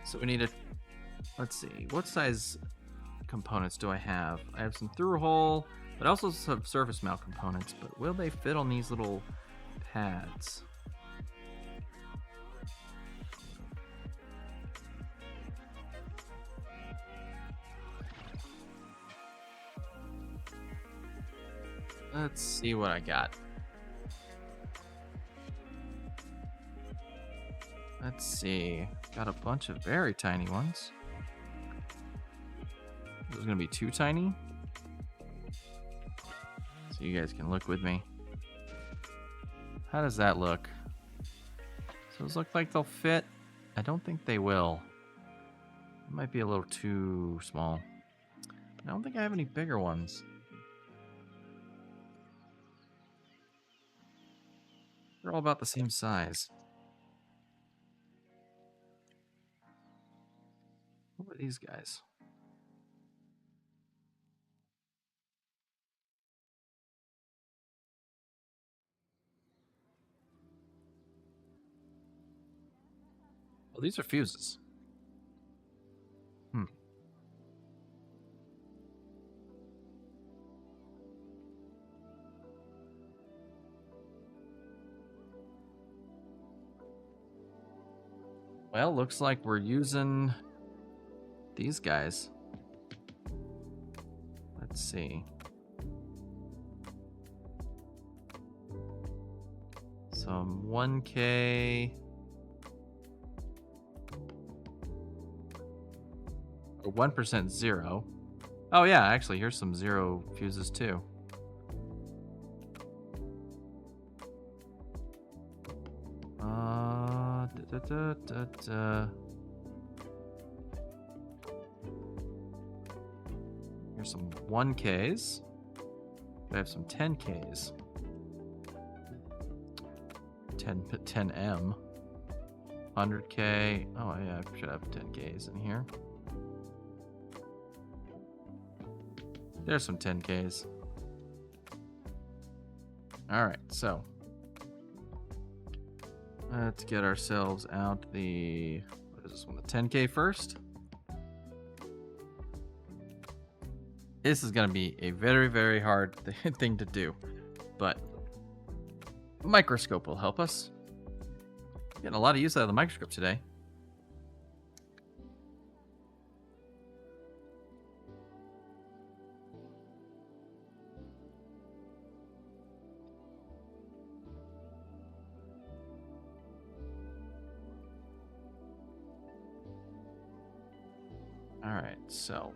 So we need a... Let's see. What size components do I have? I have some through hole, but I also have surface mount components. But will they fit on these little pads? Let's see what I got. Let's see. Got a bunch of very tiny ones. Those are gonna be too tiny. So you guys can look with me. How does that look? So those look like they'll fit. I don't think they will. It might be a little too small. I don't think I have any bigger ones. They're all about the same size. What are these guys? Oh, these are fuses. Well, looks like we're using these guys. Let's see. Some 1K. Or 1% zero. Oh yeah, actually, here's some zero fuses too. Here's some 1Ks. I have some 10Ks. 10M. 100K. Oh yeah, I should have 10Ks in here. There's some 10Ks. Alright, so let's get ourselves out the, what is this one, the 10K first? This is going to be a very, very hard thing to do, but microscope will help us. Getting a lot of use out of the microscope today. All right, so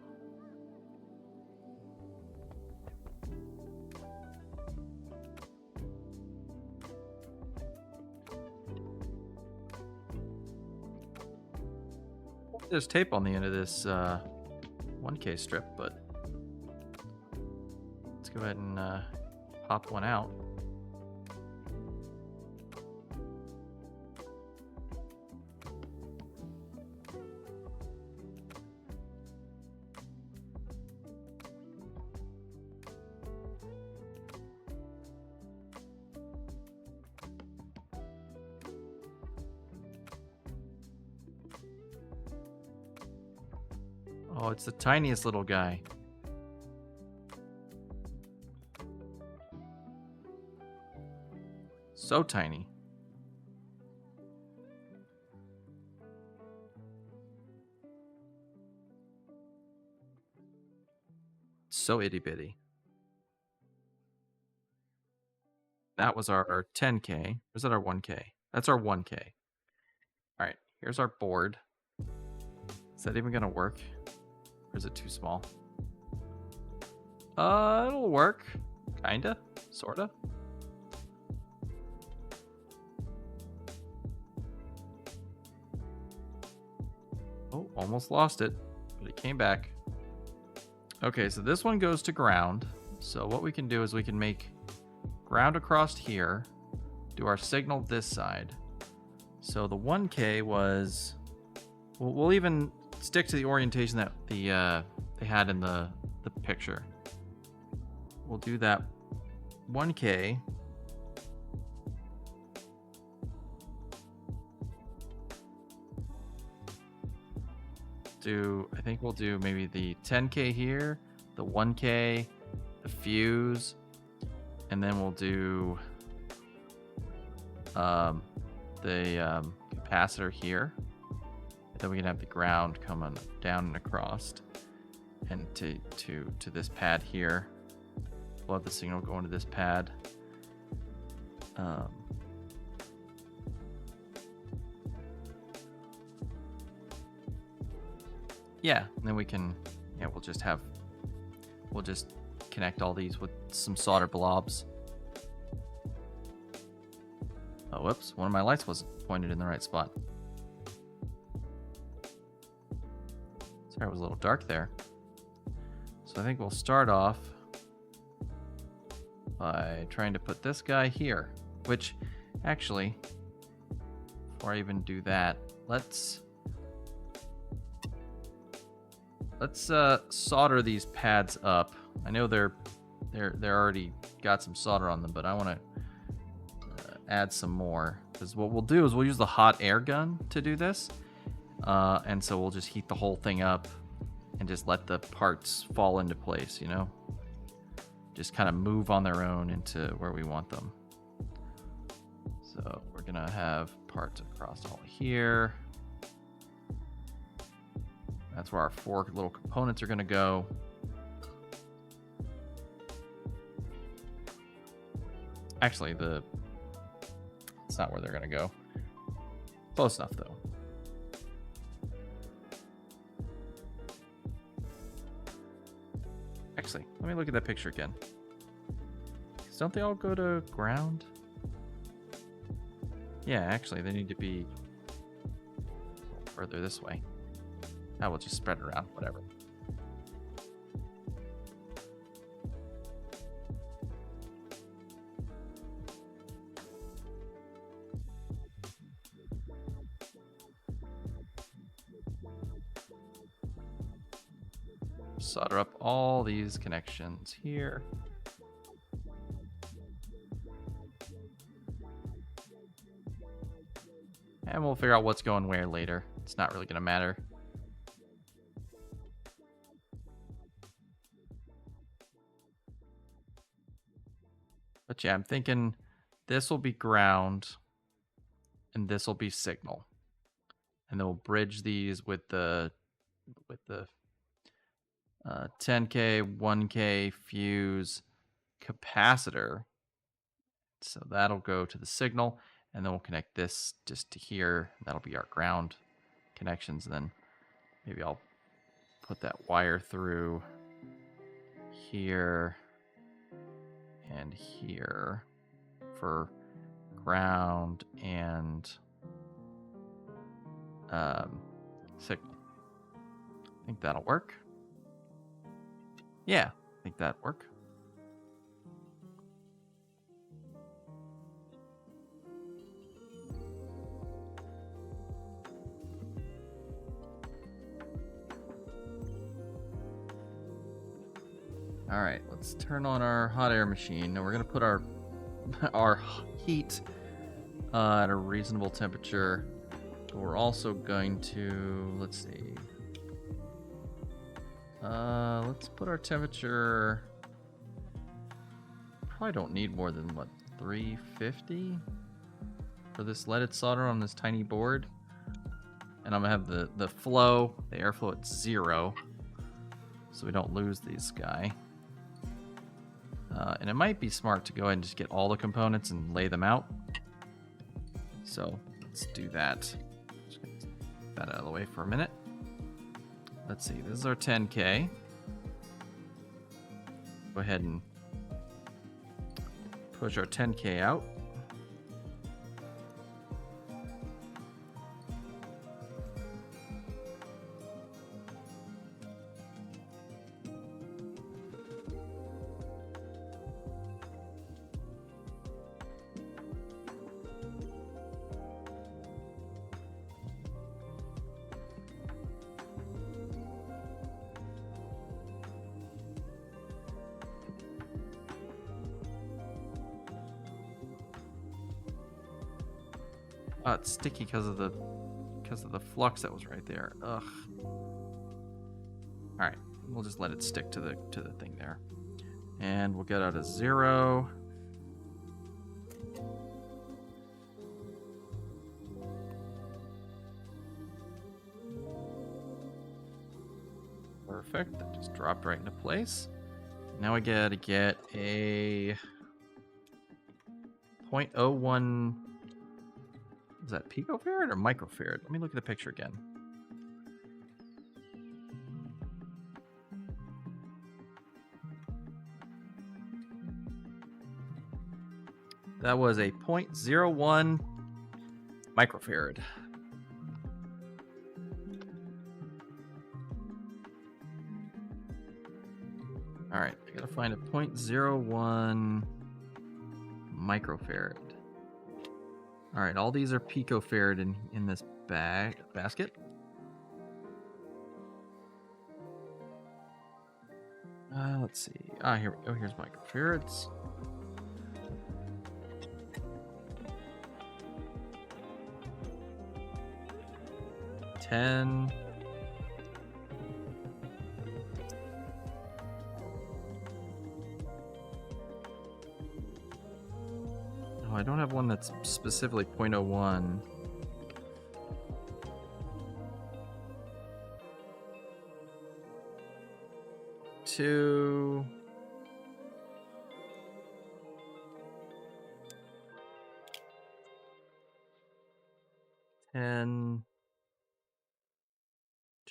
there's tape on the end of this 1K strip, but let's go ahead and pop one out. Oh, it's the tiniest little guy. So tiny. So itty bitty. That was our 10K. Was that our 1K? That's our 1K. All right, here's our board. Is that even gonna work? Or is it too small? It'll work. Kinda. Sorta. Oh, almost lost it, but it came back. Okay, so this one goes to ground. So what we can do is we can make ground across here, do our signal this side. So the 1K was, we'll even stick to the orientation that they had in the picture. We'll do that 1K. I think we'll do maybe the 10K here, the 1K, the fuse, and then we'll do the capacitor here. Then we can have the ground coming down and across, and to this pad here. We'll have the signal going to this pad. Yeah, and then we can, we'll just connect all these with some solder blobs. Oh, whoops, one of my lights wasn't pointed in the right spot. Sorry, it was a little dark there. So I think we'll start off by trying to put this guy here, which actually, before I even do that, let's solder these pads up. I know they're already got some solder on them, but I want to add some more, because what we'll do is we'll use the hot air gun to do this, and so we'll just heat the whole thing up and just let the parts fall into place, you know, just kind of move on their own into where we want them. So we're gonna have parts across all here. That's where our 4 little components are gonna go. Actually, it's not where they're gonna go. Close enough though. Actually, let me look at that picture again. Don't they all go to ground? Yeah, actually, they need to be a little further this way. I will just spread it around, whatever. Solder up all these connections here. And we'll figure out what's going where later. It's not really going to matter. But yeah, I'm thinking this will be ground and this will be signal. And then we'll bridge these with the 10K, 1K fuse capacitor. So that'll go to the signal, and then we'll connect this just to here. That'll be our ground connections. And then maybe I'll put that wire through here and here for ground and signal. I think that'll work. Yeah, I think that'd work. All right, let's turn on our hot air machine. Now we're gonna put our heat at a reasonable temperature. But we're also going to, let's see. Let's put our temperature. Probably don't need more than what, 350 for this leaded solder on this tiny board. And I'm gonna have the flow, the airflow at 0, so we don't lose this guy. And it might be smart to go ahead and just get all the components and lay them out. So let's do that. Just get that out of the way for a minute. Let's see, this is our 10K. Go ahead and push our 10K out. Oh, it's sticky because of the flux that was right there. Ugh. All right, we'll just let it stick to the thing there, and we'll get out of 0. Perfect. That just dropped right into place. Now we gotta get a 0.01. Is that picofarad or microfarad? Let me look at the picture again. That was a 0.01 microfarad. All right, I gotta find a 0.01 microfarad. All right, all these are picofarad in this basket. Let's see. Here we go. Here's microfarads. $10. Oh, I don't have one that's specifically 0.01. Two. And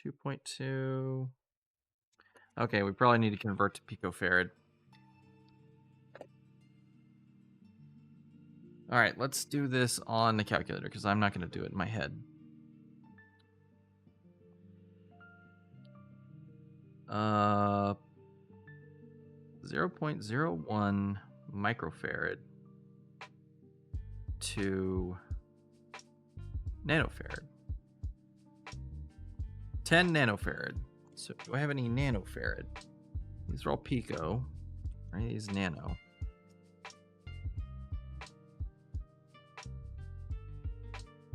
2.2. Okay, we probably need to convert to picofarad. All right, let's do this on the calculator because I'm not going to do it in my head. 0.01 microfarad to nanofarad. 10 nanofarad. So do I have any nanofarad? These are all pico. Right? These nano.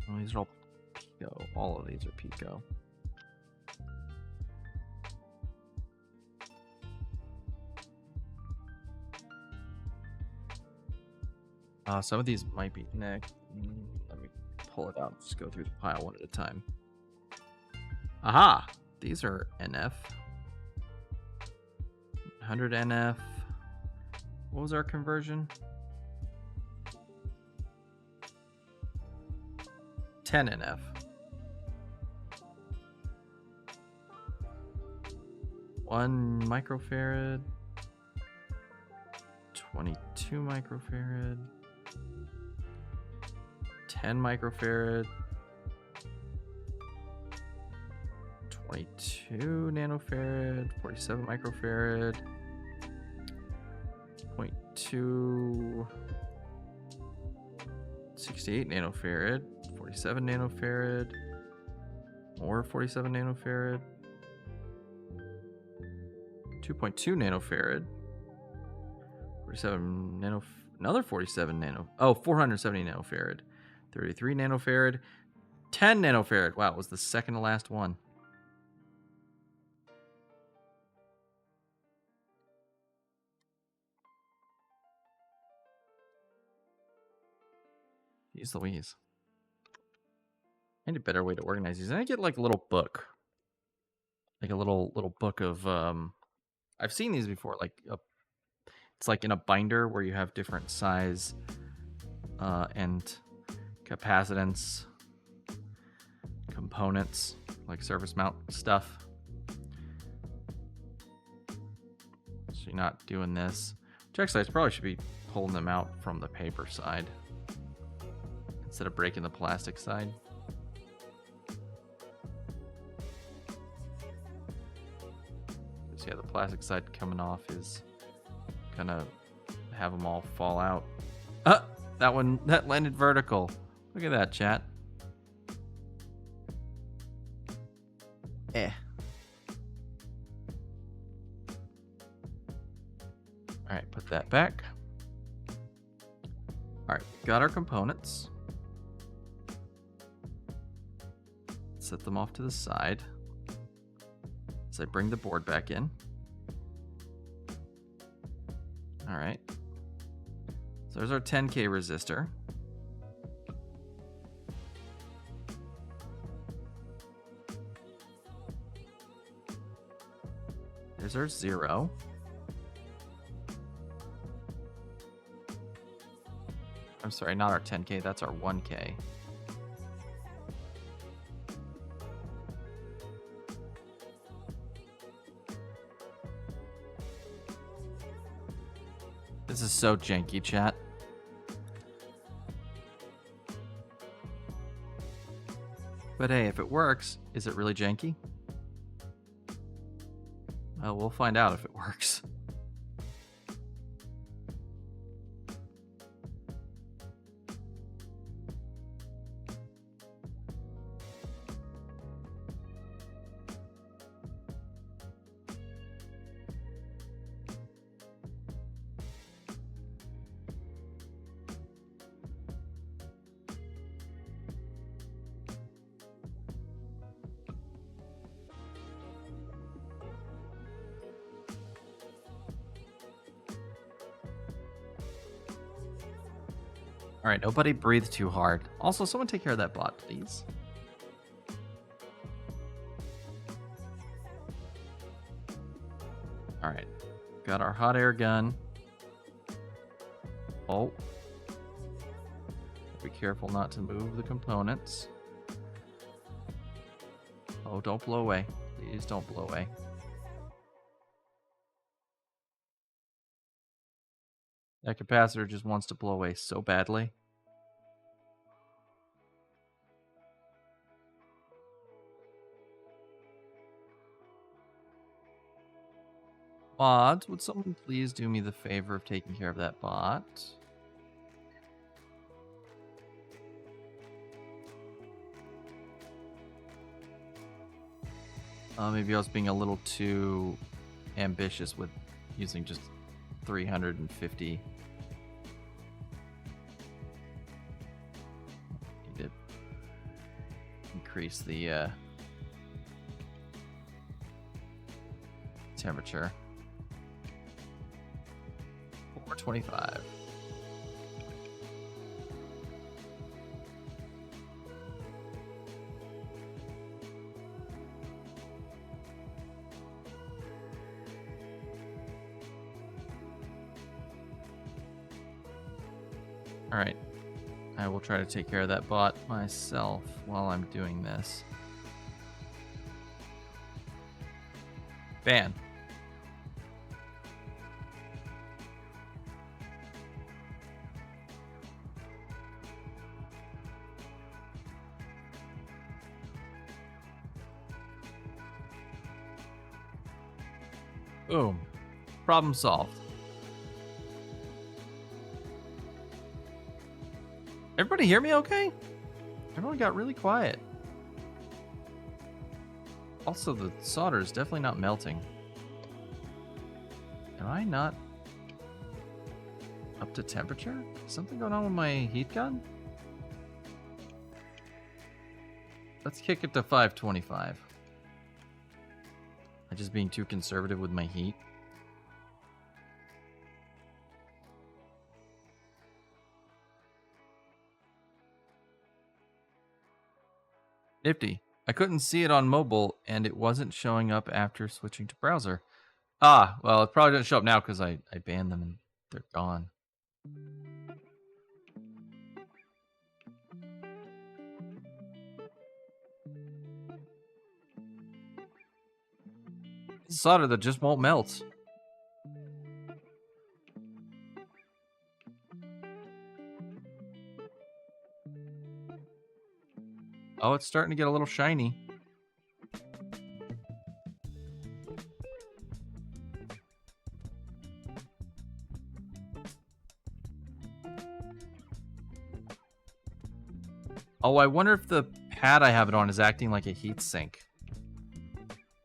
Well, these are all pico. All of these are pico. Some of these might be next. Let me pull it out. Just go through the pile one at a time. Aha! These are NF. 100 NF. What was our conversion? 10 NF. 1 microfarad. 22 microfarad. 10 microfarad. 22 nanofarad. 47 microfarad. 0.2. 68 nanofarad. 47 nanofarad. More 47 nanofarad. 2.2 nanofarad. 47 nano. Another 47 nano. Oh, 470 nanofarad. 33 nanofarad. 10 nanofarad. Wow, it was the second to last one. Jeez Louise. I need a better way to organize these. And I get like a little book. Like a little book of I've seen these before. Like it's like in a binder where you have different size and capacitance components, like surface mount stuff. So you're not doing this. Check size probably should be pulling them out from the paper side instead of breaking the plastic side. So yeah, the plastic side coming off is gonna have them all fall out. That landed vertical. Look at that, chat. Alright, put that back. Alright, got our components. Set them off to the side. So I bring the board back in. Alright. So there's our 10K resistor. There's our 0. I'm sorry, not our 10K, that's our 1K. This is so janky, chat. But hey, if it works, is it really janky? Well, we'll find out if it works. All right, nobody breathe too hard. Also, someone take care of that bot, please. All right, got our hot air gun. Oh. Be careful not to move the components. Oh, don't blow away. Please don't blow away. That capacitor just wants to blow away so badly. Mods, would someone please do me the favor of taking care of that bot? Maybe I was being a little too ambitious with using just 350. Need to increase the temperature. 425. All right, I will try to take care of that bot myself while I'm doing this. Ban. Boom. Problem solved. Everybody hear me okay? Everyone got really quiet. Also, the solder is definitely not melting. Am I not up to temperature? Something going on with my heat gun? Let's kick it to 525. I'm just being too conservative with my heat. Nifty. I couldn't see it on mobile, and it wasn't showing up after switching to browser. Ah, well, it probably doesn't show up now because I banned them and they're gone. It's solder that just won't melt. Oh, it's starting to get a little shiny. Oh, I wonder if the pad I have it on is acting like a heat sink.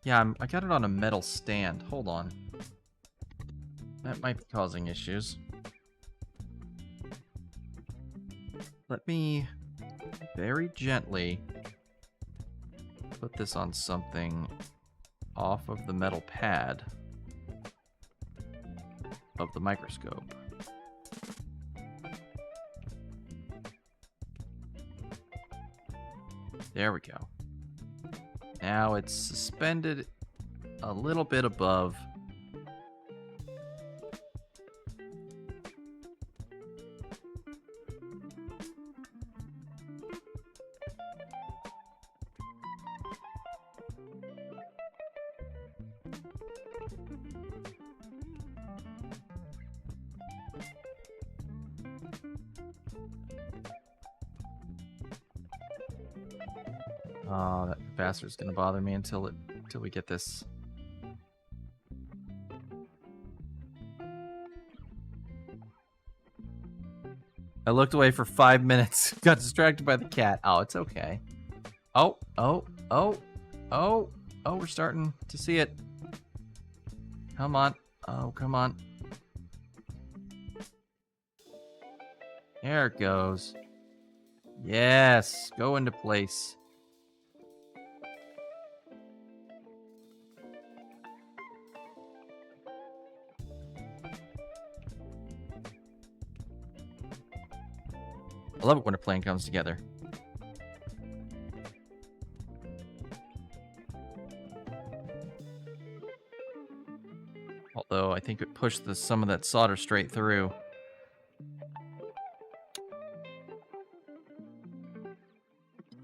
Yeah, I got it on a metal stand. Hold on. That might be causing issues. Let me very gently put this on something off of the metal pad of the microscope. There we go. Now it's suspended a little bit above. Oh, that capacitor's gonna bother me until we get this. I looked away for 5 minutes, got distracted by the cat. Oh, it's okay. Oh, we're starting to see it. Come on. Oh, come on. There it goes. Yes, go into place. I love it when a plan comes together. Although I think it pushed some of that solder straight through.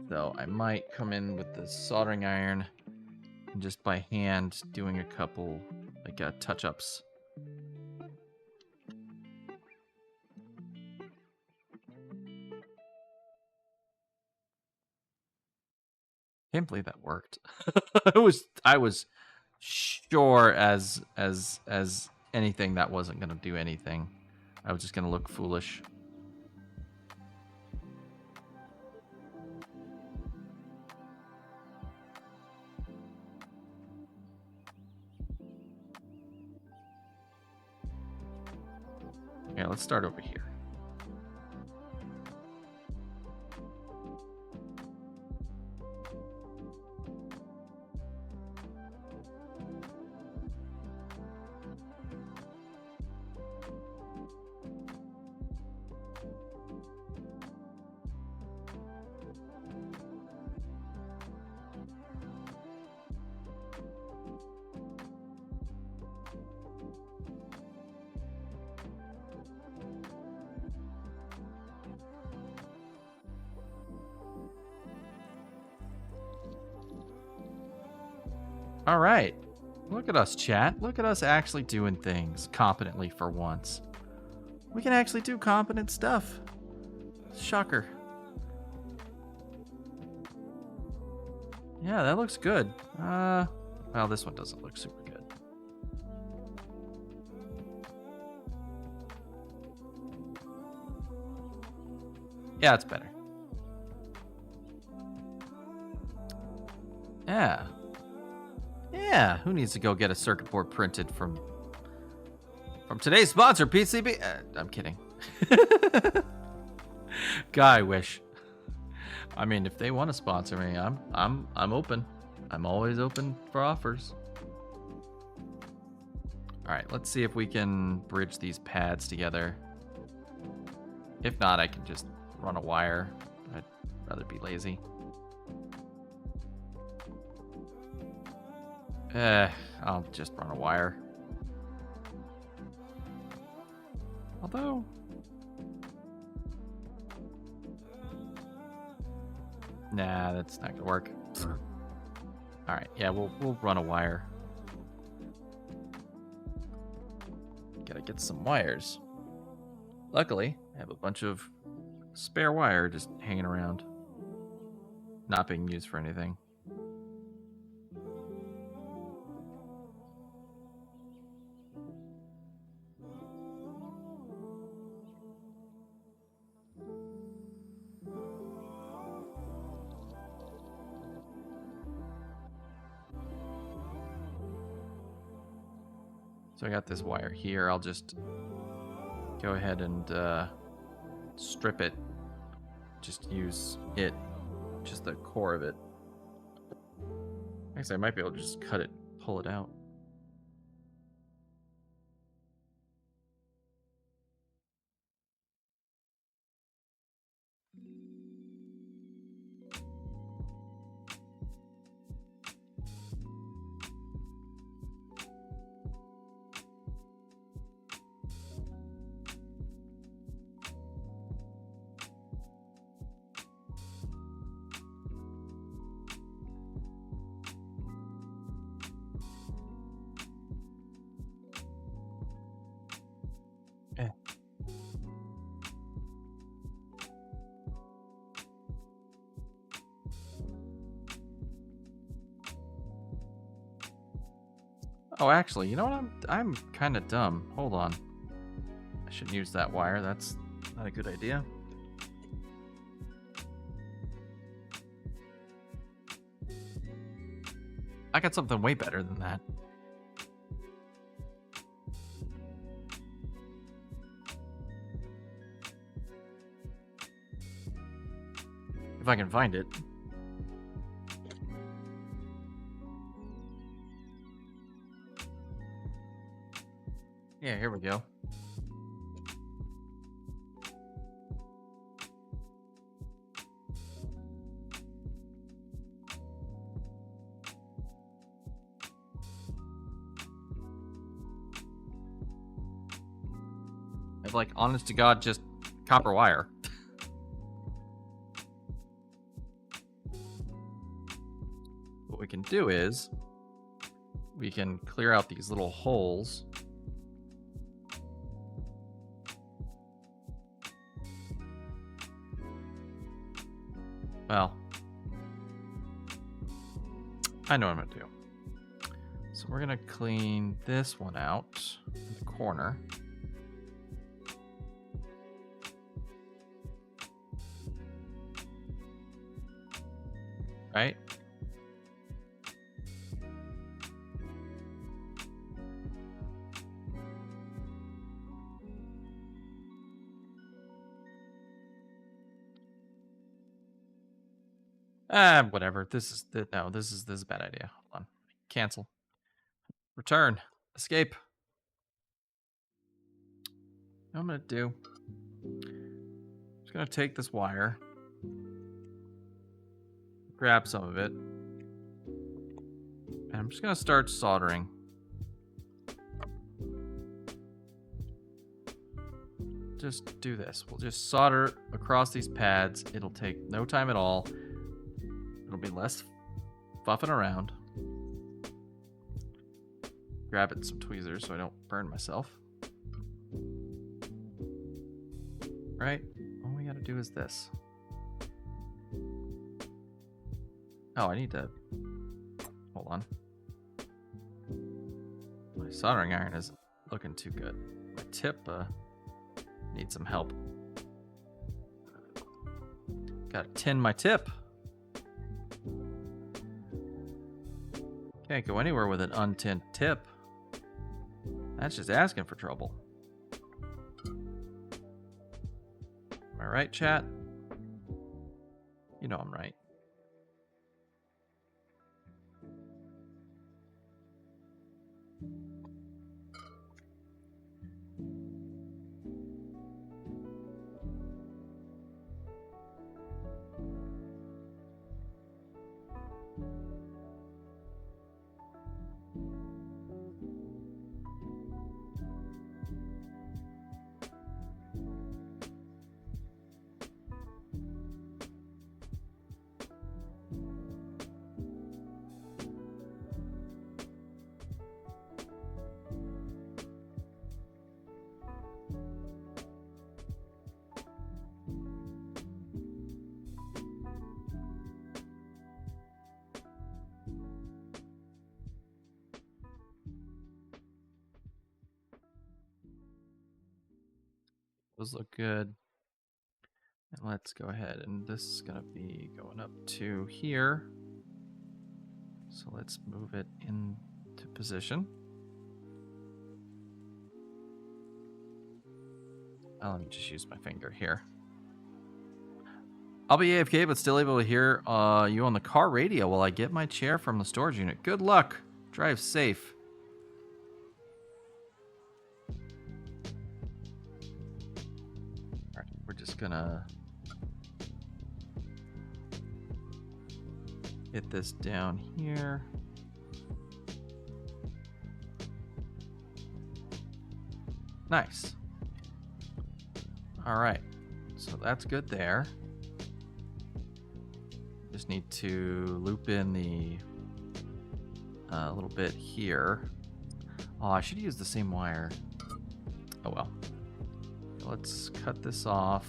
So I might come in with the soldering iron and just by hand doing a couple like touch-ups. Can't believe that worked. I was sure as anything that wasn't gonna do anything. I was just gonna look foolish. Yeah, let's start over here. All right. Look at us, chat. Look at us actually doing things competently for once. We can actually do competent stuff. Shocker. Yeah, that looks good. Well, this one doesn't look super good. Yeah, it's better. Yeah. Yeah, who needs to go get a circuit board printed from today's sponsor, PCB? I'm kidding. God, I wish. I mean, if they want to sponsor me, I'm open. I'm always open for offers. All right, let's see if we can bridge these pads together. If not, I can just run a wire. I'd rather be lazy. I'll just run a wire. Although... Nah, that's not gonna work. Alright, yeah, we'll run a wire. Gotta get some wires. Luckily, I have a bunch of spare wire just hanging around. Not being used for anything. So I got this wire here. I'll just go ahead and strip it. Just use it, just the core of it. Actually, I might be able to just cut it, pull it out. Oh, actually, you know what? I'm kind of dumb. Hold on. I shouldn't use that wire. That's not a good idea. I got something way better than that. If I can find it. Yeah, here we go. have, like, honest to God, just copper wire. What we can do is we can clear out these little holes. Well, I know what I'm gonna do. So we're gonna clean this one out in the corner. Right? Whatever. This is a bad idea. Hold on. Cancel. Return. Escape. What I'm gonna do. I'm just gonna take this wire, grab some of it, and I'm just gonna start soldering. Just do this. We'll just solder across these pads. It'll take no time at all. It'll be less fuffing around. Grab it some tweezers so I don't burn myself. Right? All we gotta do is this. Oh, I need to... Hold on. My soldering iron isn't looking too good. My tip needs some help. Gotta tin my tip. Can't go anywhere with an untinned tip. That's just asking for trouble. Am I right, chat? You know I'm right. Those look good. And let's go ahead, and this is gonna be going up to here. So let's move it into position. Oh, let me just use my finger here. I'll be AFK, but still able to hear you on the car radio while I get my chair from the storage unit. Good luck. Drive safe. Alright, we're just gonna get this down here. Nice. Alright, so that's good there. Just need to loop in the little bit here. Oh, I should use the same wire. Oh well. Let's cut this off.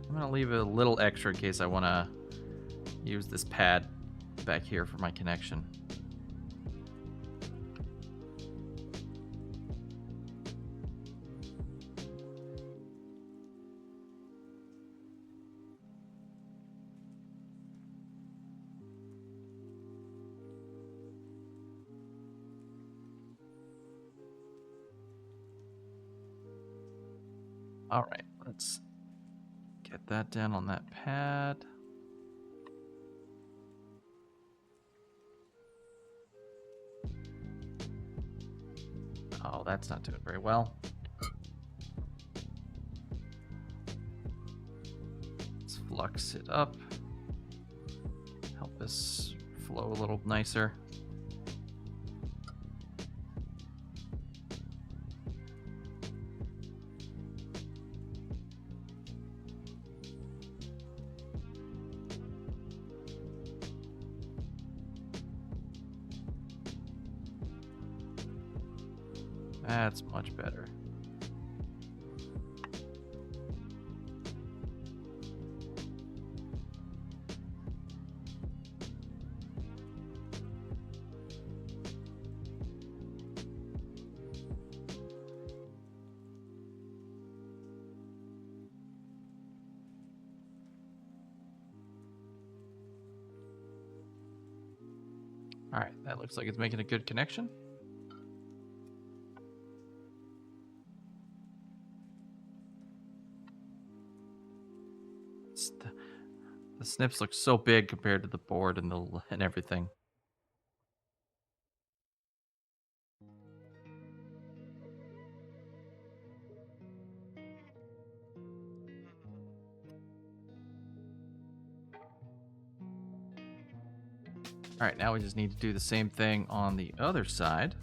I'm gonna leave a little extra in case I want to use this pad back here for my connection. All right, let's get that down on that pad. Oh, that's not doing very well. Let's flux it up. Help this flow a little nicer. That's much better. All right, that looks like it's making a good connection. The snips look so big compared to the board and everything. All right, now we just need to do the same thing on the other side.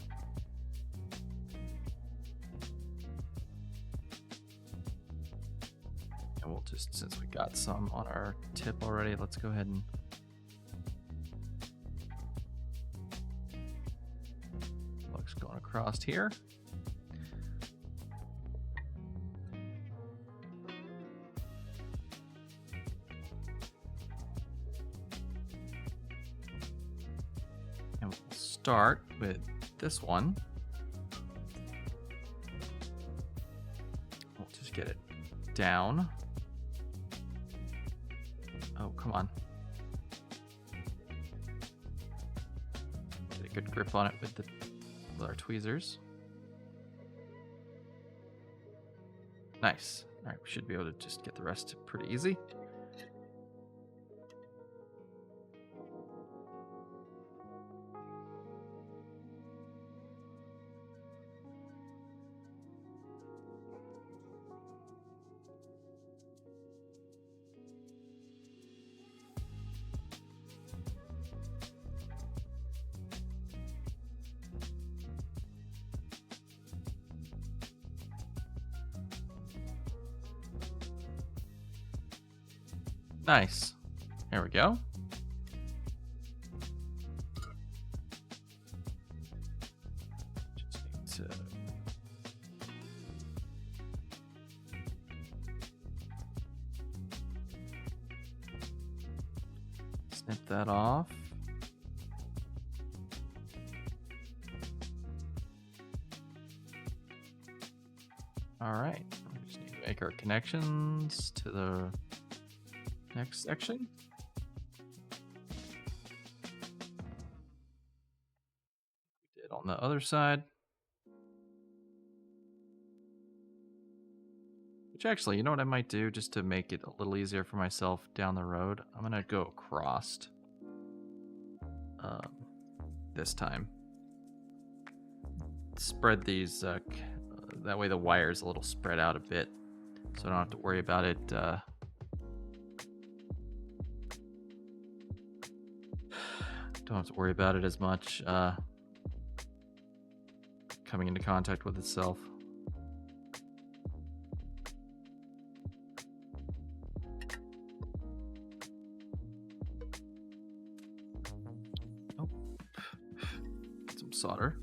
And we'll just, since we got some on our tip already, let's go ahead and plugs going across here. And we'll start with this one. We'll just get it down. Oh, come on. Get a good grip on it with our tweezers. Nice. All right, we should be able to just get the rest pretty easy. Nice. There we go. Just need to snip that off. All right. We just need to make our connections to the next section. We did on the other side. Which actually, you know what I might do just to make it a little easier for myself down the road? I'm gonna go across this time. Spread these, that way the wire's a little spread out a bit, so I don't have to worry about it don't have to worry about it as much coming into contact with itself. Oh, get some solder.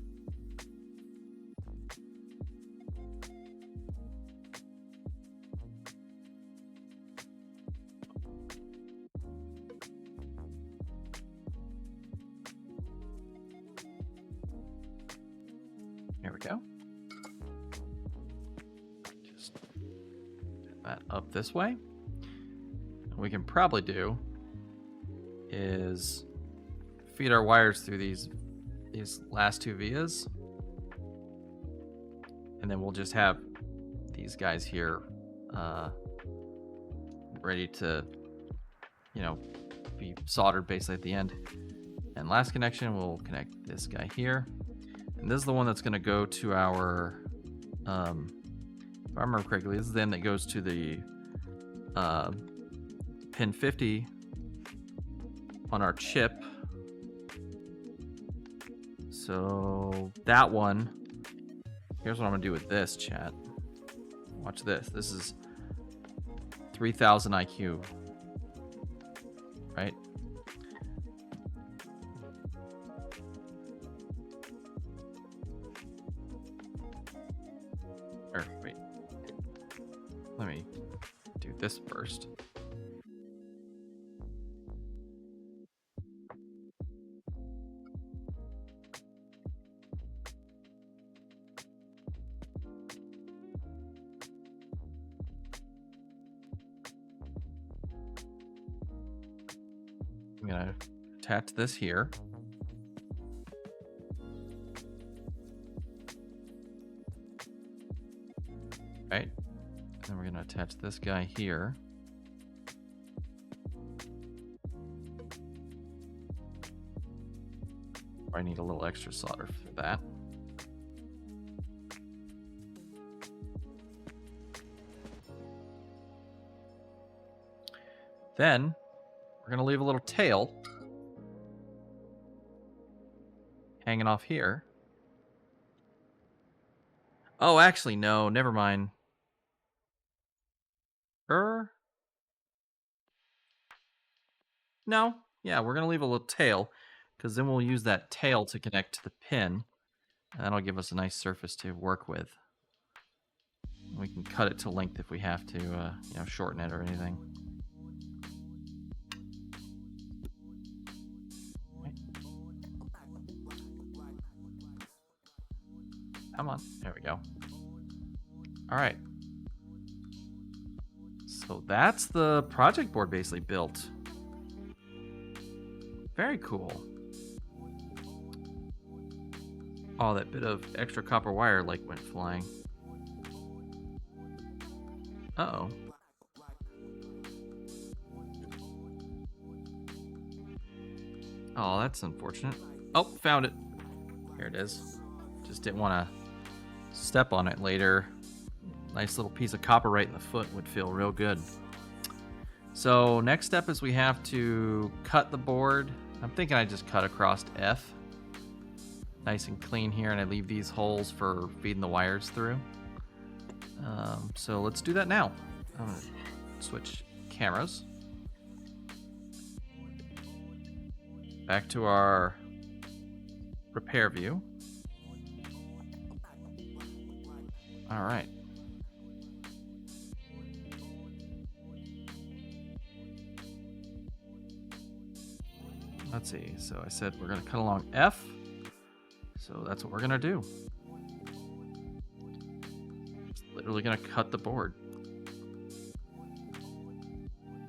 There we go. Just get that up this way. What we can probably do is feed our wires through these last two vias, and then we'll just have these guys here ready to, you know, be soldered basically at the end. And last connection, we'll connect this guy here. And this is the one that's going to go to our, if I remember correctly, this is the end that goes to the pin 50 on our chip. So that one, here's what I'm going to do with this, chat. Watch this. This is 3000 IQ, right? this first. I'm gonna attach this here. Right. And then we're gonna attach this guy here. I need a little extra solder for that. Then we're gonna leave a little tail hanging off here. Oh, actually, no, never mind. No, yeah, we're gonna leave a little tail, because then we'll use that tail to connect to the pin, and that'll give us a nice surface to work with. We can cut it to length if we have to, you know, shorten it or anything. Come on, there we go. All right. So that's the project board basically built. Very cool. Oh, that bit of extra copper wire like went flying. Uh-oh. Oh, that's unfortunate. Oh, found it. Here it is. Just didn't want to step on it later. Nice little piece of copper right in the foot would feel real good. So next step is we have to cut the board. I'm thinking I just cut across F. Nice and clean here, and I leave these holes for feeding the wires through. So let's do that now. I'm gonna switch cameras. Back to our repair view. All right. Let's see. So I said we're going to cut along F. So that's what we're going to do. Just literally going to cut the board.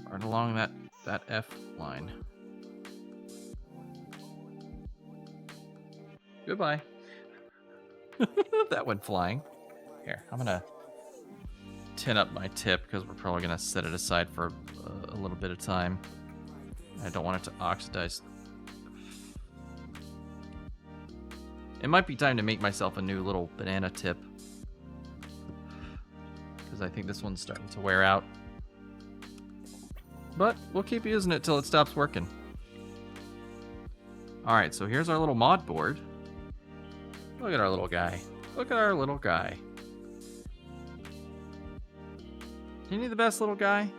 Right along that F line. Goodbye. That went flying. Here, I'm going to tin up my tip because we're probably going to set it aside for a little bit of time. I don't want it to oxidize. It might be time to make myself a new little banana tip, because I think this one's starting to wear out. But we'll keep using it till it stops working. Alright, so here's our little mod board. Look at our little guy. Look at our little guy. Isn't he the best little guy?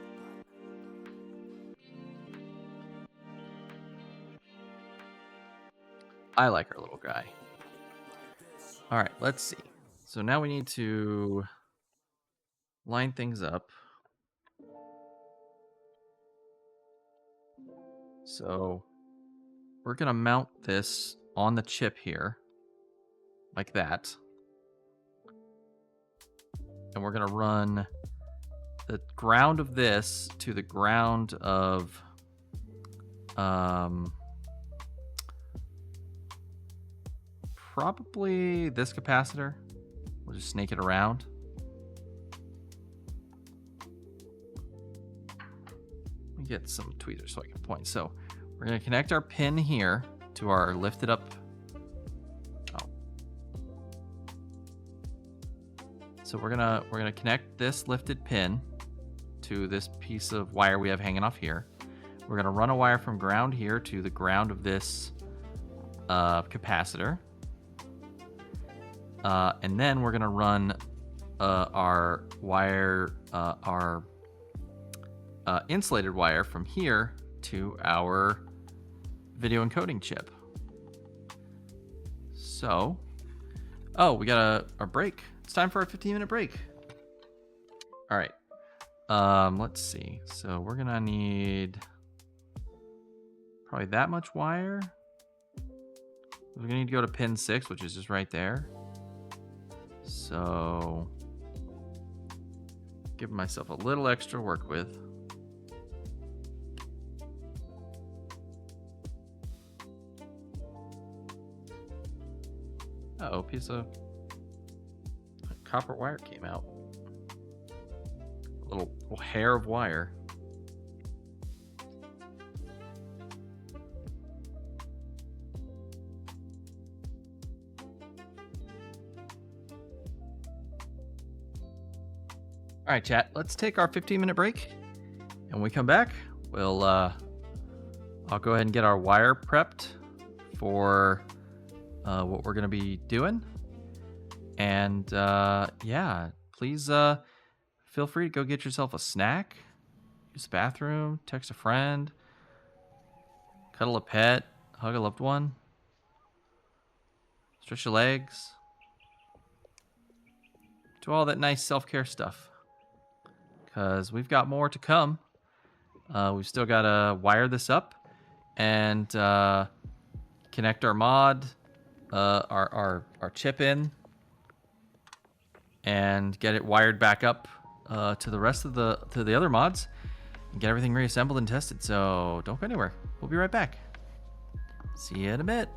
I like our little guy. All right, let's see. So now we need to line things up. So we're going to mount this on the chip here, like that. And we're going to run the ground of this to the ground of probably this capacitor. We'll just snake it around. Let me get some tweezers so I can point. So we're going to connect our pin here to our lifted up. Oh. So we're gonna connect this lifted pin to this piece of wire we have hanging off here. We're gonna run a wire from ground here to the ground of this capacitor. And then we're gonna run our wire, our insulated wire from here to our video encoding chip. So, oh, we got our break. It's time for our 15-minute break. All right. Let's see. So we're gonna need probably that much wire. We're gonna need to go to pin 6, which is just right there. So give myself a little extra to work with. Uh-oh, piece of copper wire came out. A little hair of wire. All right, chat, let's take our 15-minute break. And when we come back, I'll go ahead and get our wire prepped for what we're going to be doing. And yeah, please feel free to go get yourself a snack, use the bathroom, text a friend, cuddle a pet, hug a loved one, stretch your legs, do all that nice self-care stuff. Because we've got more to come. We've still got to wire this up and connect our mod, our chip in, and get it wired back up to the rest of the other mods, and get everything reassembled and tested. So don't go anywhere. We'll be right back. See you in a bit.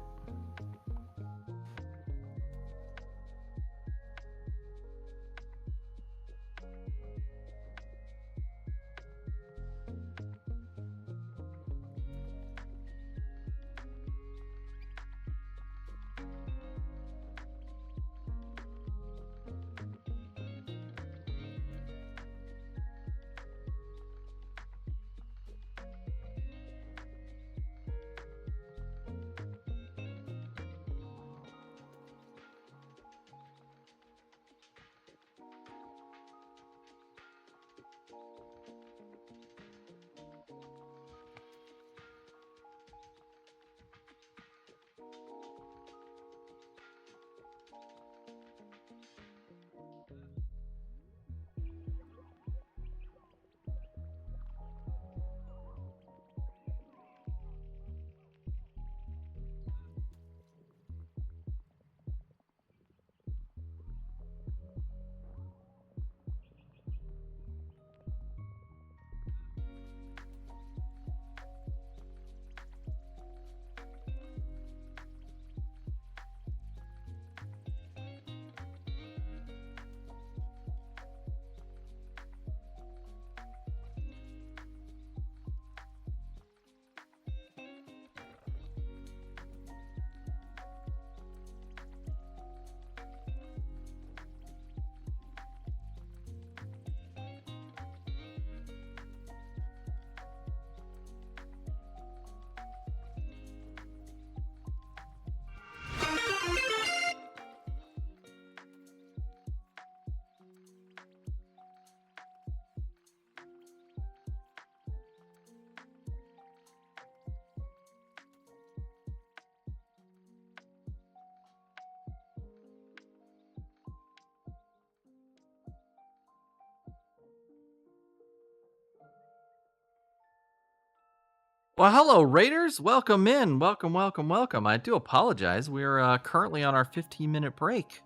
Well, hello, Raiders. Welcome in. Welcome, welcome, welcome. I do apologize. We're currently on our 15-minute break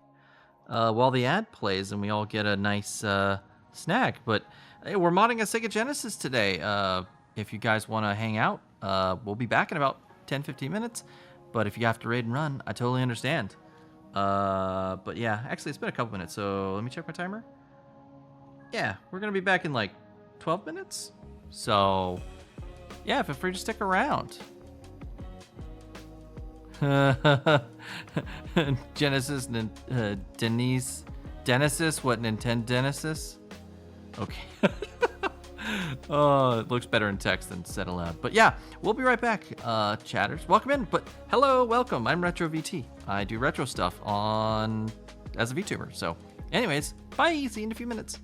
while the ad plays and we all get a nice snack. But hey, we're modding a Sega Genesis today. If you guys want to hang out, we'll be back in about 10-15 minutes. But if you have to raid and run, I totally understand. But yeah, actually, it's been a couple minutes. So let me check my timer. Yeah, we're going to be back in like 12 minutes. So yeah, feel free to stick around. Genesis, Denise, Genesis, what, Nintendo Genesis? Okay. Oh, it looks better in text than said aloud. But yeah, we'll be right back, chatters. Welcome in, but hello, welcome. I'm Retro VT. I do retro stuff as a VTuber. So anyways, bye, see you in a few minutes.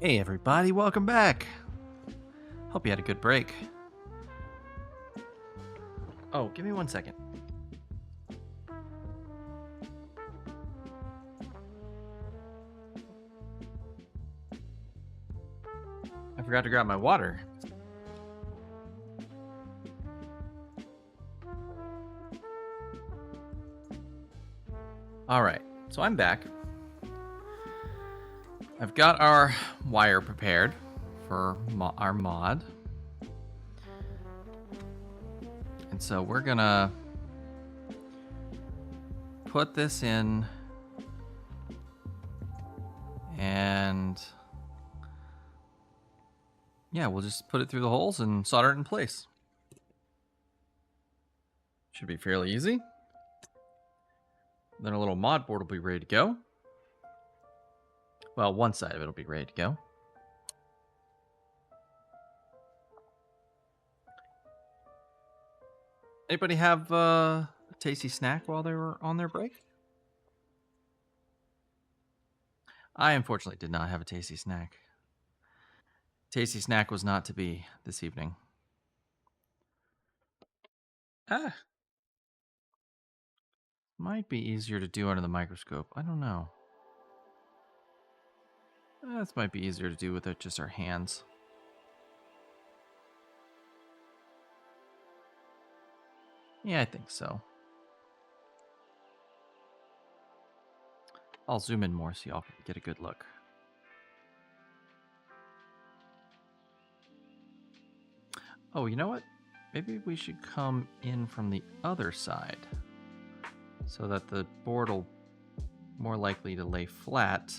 Hey everybody, welcome back. Hope you had a good break. Oh, give me 1 second. I forgot to grab my water. All right, so I'm back. I've got our wire prepared for our mod. And so we're gonna put this in and yeah, we'll just put it through the holes and solder it in place. Should be fairly easy. Then our little mod board will be ready to go. Well, one side of it will be ready to go. Anybody have a tasty snack while they were on their break? I unfortunately did not have a tasty snack. Tasty snack was not to be this evening. Might be easier to do under the microscope. I don't know. This might be easier to do with just our hands. Yeah, I think so. I'll zoom in more so y'all can get a good look. Oh, you know what? Maybe we should come in from the other side so that the board will more likely to lay flat.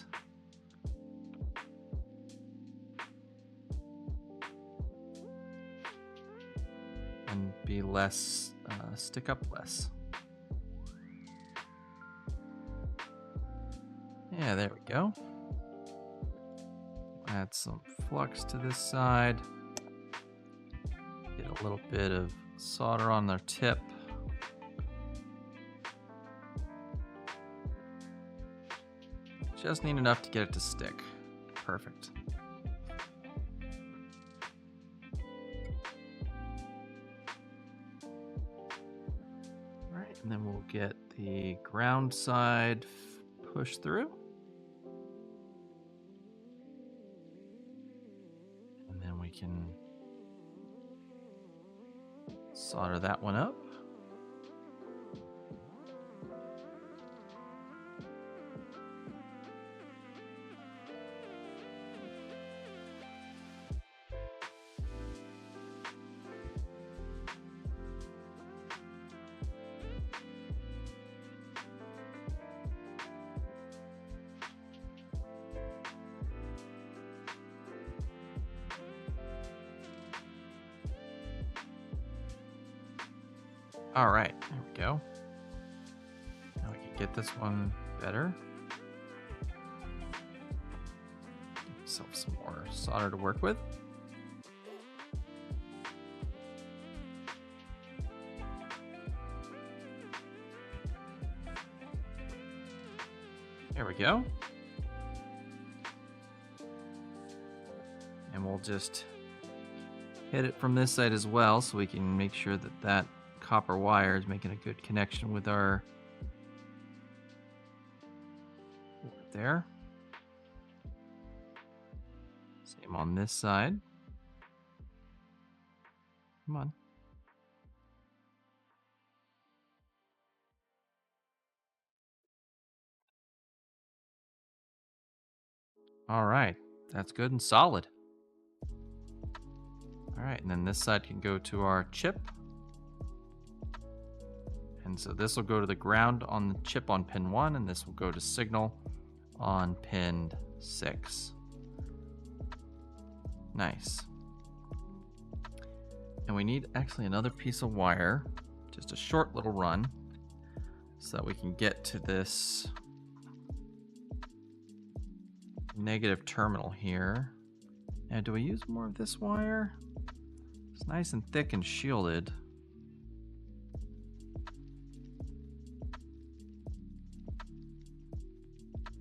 And be less, stick up less. Yeah, there we go. Add some flux to this side. Get a little bit of solder on their tip. Just need enough to get it to stick. Perfect. All right, and then we'll get the ground side pushed through. And then we can solder that one up. All right, there we go. Now we can get this one better. Give myself some more solder to work with. There we go. And we'll just hit it from this side as well so we can make sure that that copper wire is making a good connection with our there. Same on this side. Come on. All right, that's good and solid. All right, and then this side can go to our chip. And so this will go to the ground on the chip on pin 1, and this will go to signal on pin 6. Nice. And we need actually another piece of wire, just a short little run, so that we can get to this negative terminal here. Now, do we use more of this wire? It's nice and thick and shielded.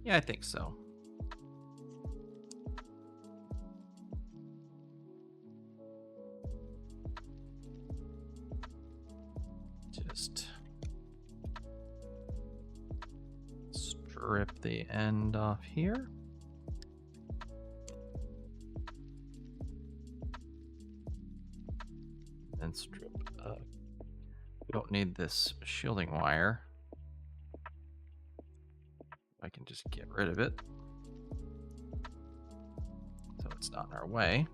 Yeah, I think so. Just strip the end off here. And strip up. We don't need this shielding wire. just get rid of it so it's not in our way.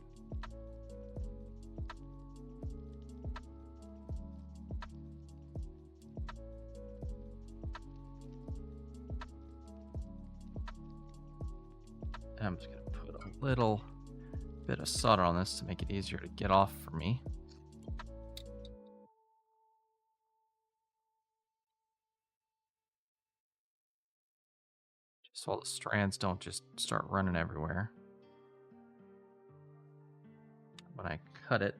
I'm just going to put a little bit of solder on this to make it easier to get off for me. Just so all the strands don't just start running everywhere when I cut it.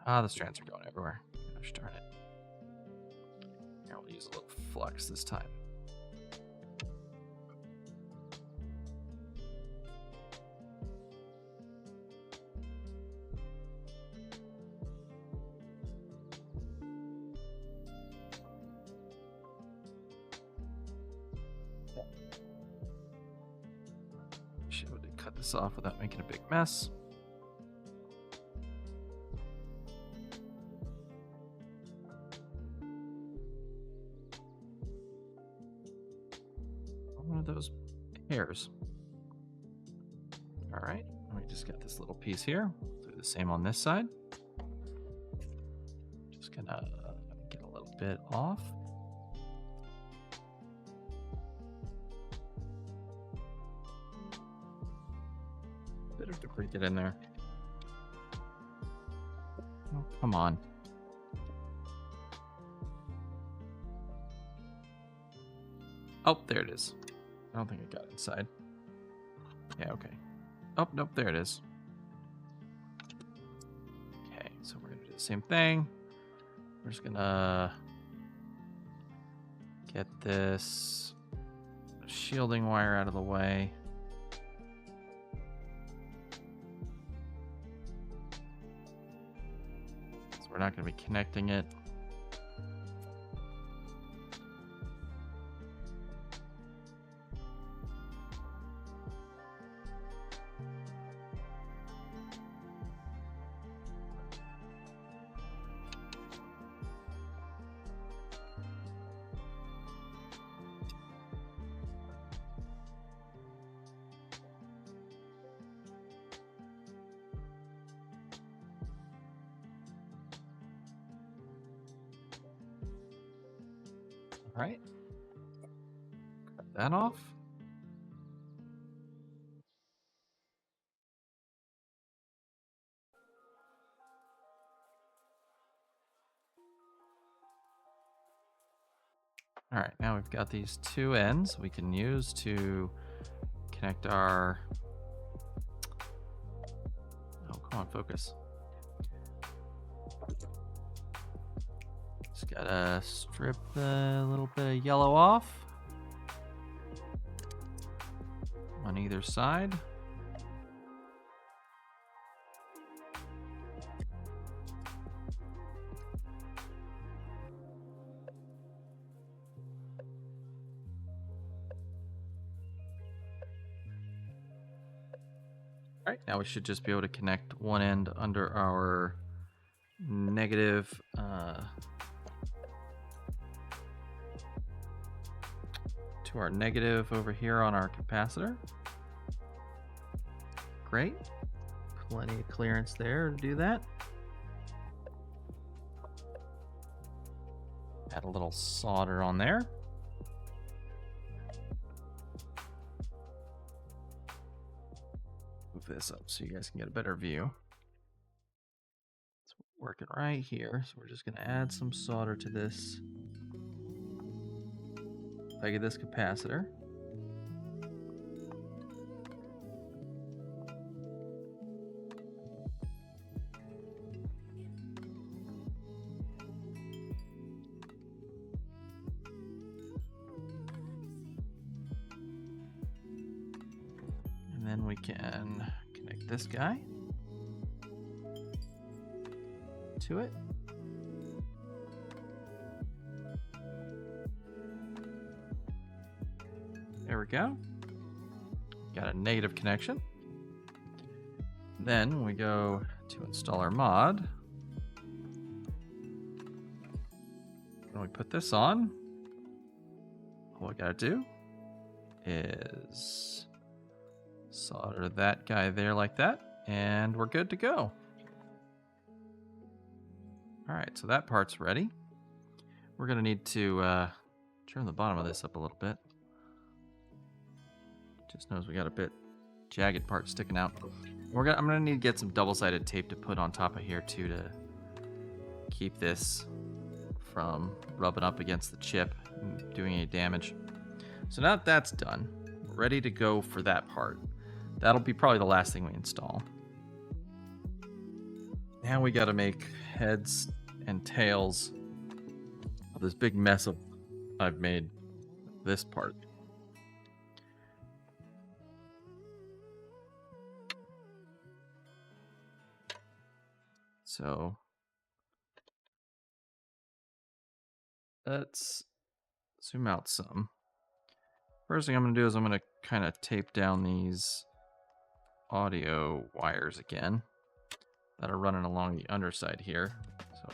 Ah, the strands are going everywhere. Gosh darn it. Here, we'll use a little flux this time. Should be able to cut this off without making a big mess. One of those hairs. All right, we just got this little piece here. Do the same on this side. Just gonna get a little bit off. Bit of debris get in there. Oh, come on. Oh, there it is. I don't think it got inside. Yeah, okay. Oh, nope, there it is. Okay, so we're gonna do the same thing. We're just gonna get this shielding wire out of the way. So we're not gonna be connecting it. All right. Cut that off. All right, now we've got these two ends we can use to connect our... Oh, come on, focus. Just gotta strip a little bit of yellow off on either side. All right, now we should just be able to connect one end under our negative to our negative over here on our capacitor. Great. Plenty of clearance there to do that. Add a little solder on there. Move this up so you guys can get a better view. It's working right here, so we're just going to add some solder to this peg of this capacitor. And then we can connect this guy to it. There we go. Got a negative connection. Then we go to install our mod. When we put this on, all we gotta do is solder that guy there like that, and we're good to go. All right, so that part's ready. We're gonna need to turn the bottom of this up a little bit. Just knows we got a bit jagged part sticking out. I'm gonna need to get some double-sided tape to put on top of here too to keep this from rubbing up against the chip and doing any damage. So now that that's done, we're ready to go for that part. That'll be probably the last thing we install. Now we gotta make heads and tails of this big mess of I've made this part. So let's zoom out some. First thing I'm going to do is I'm going to kind of tape down these audio wires again that are running along the underside here. So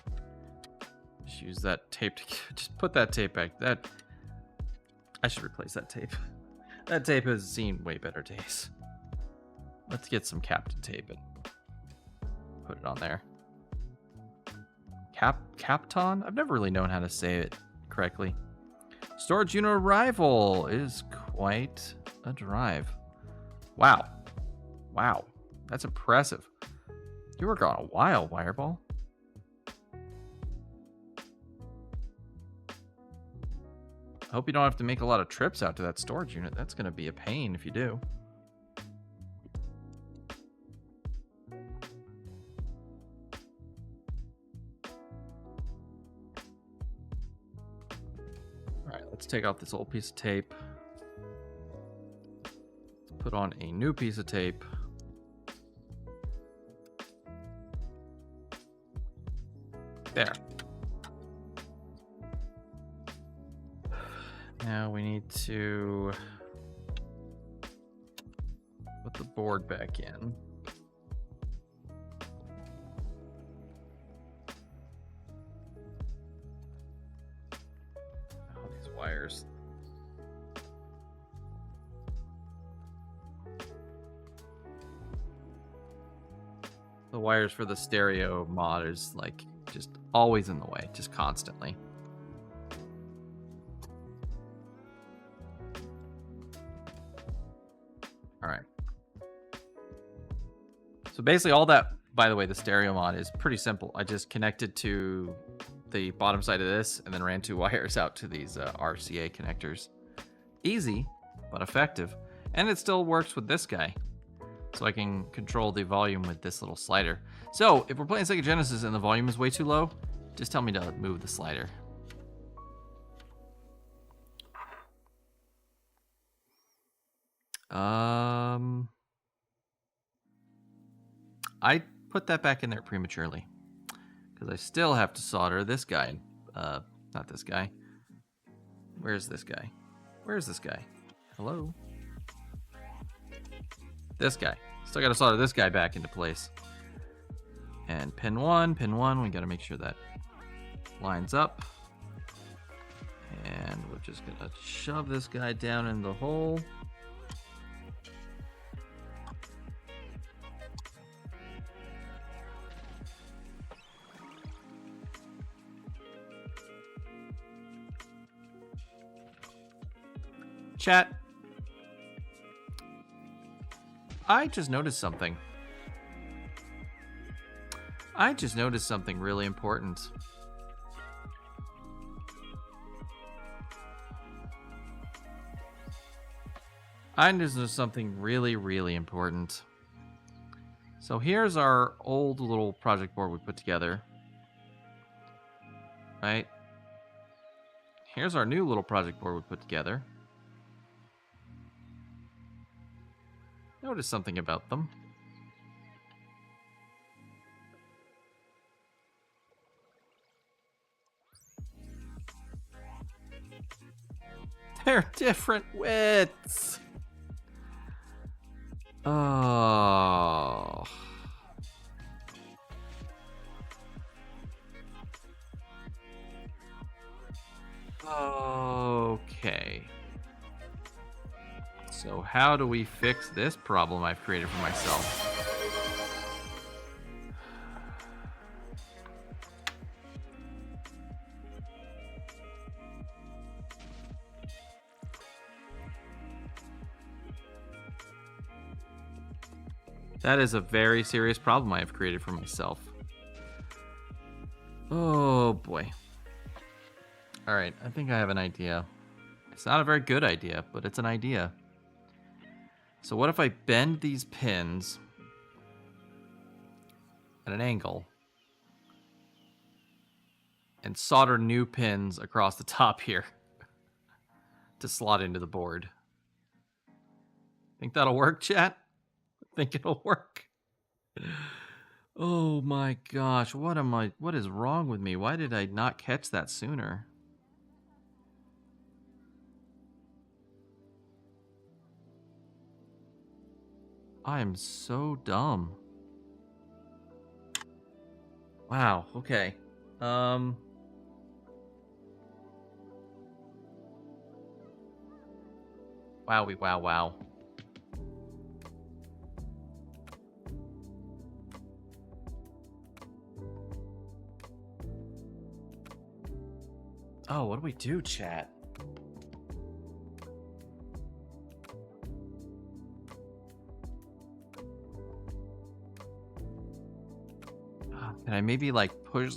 just use that tape to just put that tape back. I should replace that tape. That tape has seen way better days. Let's get some Captain tape and put it on there. Capton? I've never really known how to say it correctly. Storage unit arrival is quite a drive. Wow. Wow. That's impressive. You were gone a while, Wireball. I hope you don't have to make a lot of trips out to that storage unit. That's going to be a pain if you do. Let's take off this old piece of tape. Let's put on a new piece of tape. There. Now we need to put the board back in. Wires. The wires for the stereo mod is like just always in the way, just constantly. All right. So basically all that, by the way, the stereo mod is pretty simple. I just connected to the bottom side of this and then ran 2 wires out to these RCA connectors. Easy, but effective. And it still works with this guy. So I can control the volume with this little slider. So if we're playing Sega Genesis and the volume is way too low, just tell me to move the slider. I put that back in there prematurely. Because I still have to solder this guy. Not this guy. Where's this guy? Where's this guy? Hello? This guy. Still got to solder this guy back into place. And pin 1, we got to make sure that lines up. And we're just going to shove this guy down in the hole. Chat. I just noticed something. I just noticed something really important. I just noticed something really, really important. So here's our old little project board we put together. Right? Here's our new little project board we put together. Notice something about them. They're different widths. Oh. Okay. So how do we fix this problem I've created for myself? That is a very serious problem I have created for myself. Oh boy. All right, I think I have an idea. It's not a very good idea, but it's an idea. So what if I bend these pins at an angle and solder new pins across the top here to slot into the board? Think that'll work, chat? Think it'll work? Oh my gosh, what is wrong with me? Why did I not catch that sooner? I am so dumb. Wow, okay. Wowie, wow. Oh, what do we do, chat? Can I maybe like push?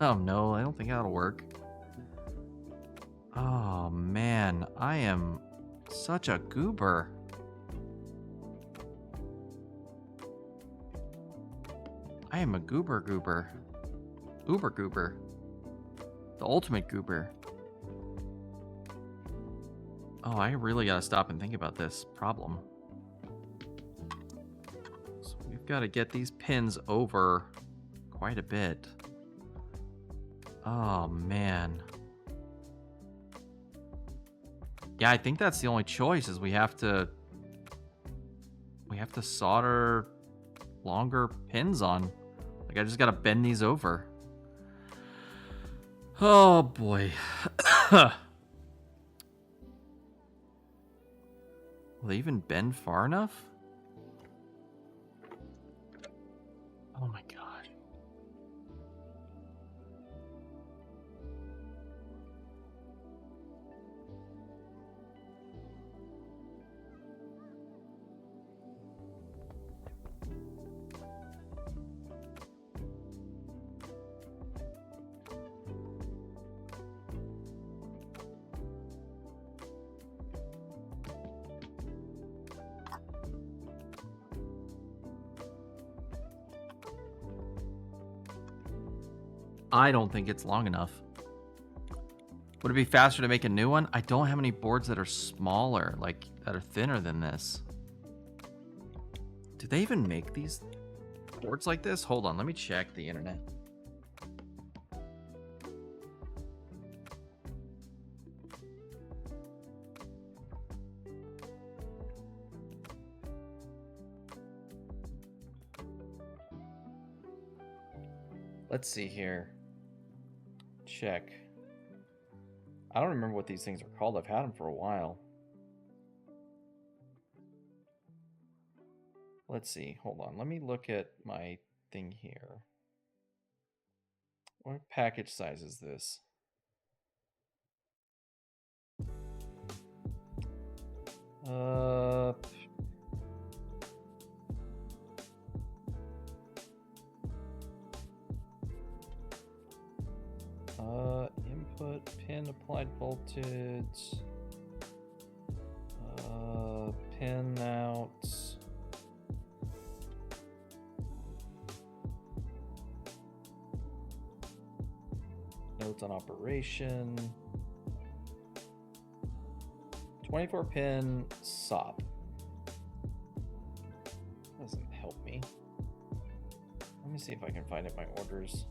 Oh no, I don't think that'll work. Oh man, I am such a goober. I am a goober. Uber goober. The ultimate goober. Oh, I really gotta stop and think about this problem. So we've got to get these pins over quite a bit. Oh man. Yeah, I think that's the only choice is we have to solder longer pins on. Like I just got to bend these over. Oh boy. Will they even bend far enough? Oh my god. I don't think it's long enough. Would it be faster to make a new one? I don't have any boards that are smaller, like that are thinner than this. Do they even make these boards like this? Hold on, let me check the internet. Let's see here. Check. I don't remember what these things are called. I've had them for a while. Let's see. Hold on. Let me look at my thing here. What package size is this? Input, pin applied voltage, pin outs. Notes on operation. 24 pin SOP. Doesn't help me. Let me see if I can find it in my orders.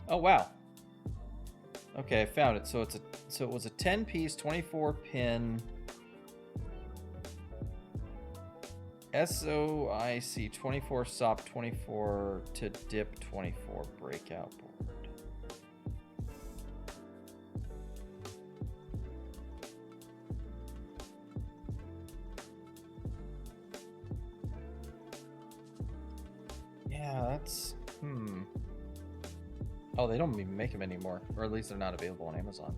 Oh wow. Okay, I found it. So it was a 10-piece 24 pin SOIC 24 SOP 24 to DIP 24 breakout board. Yeah, that's Oh, they don't even make them anymore, or at least they're not available on Amazon.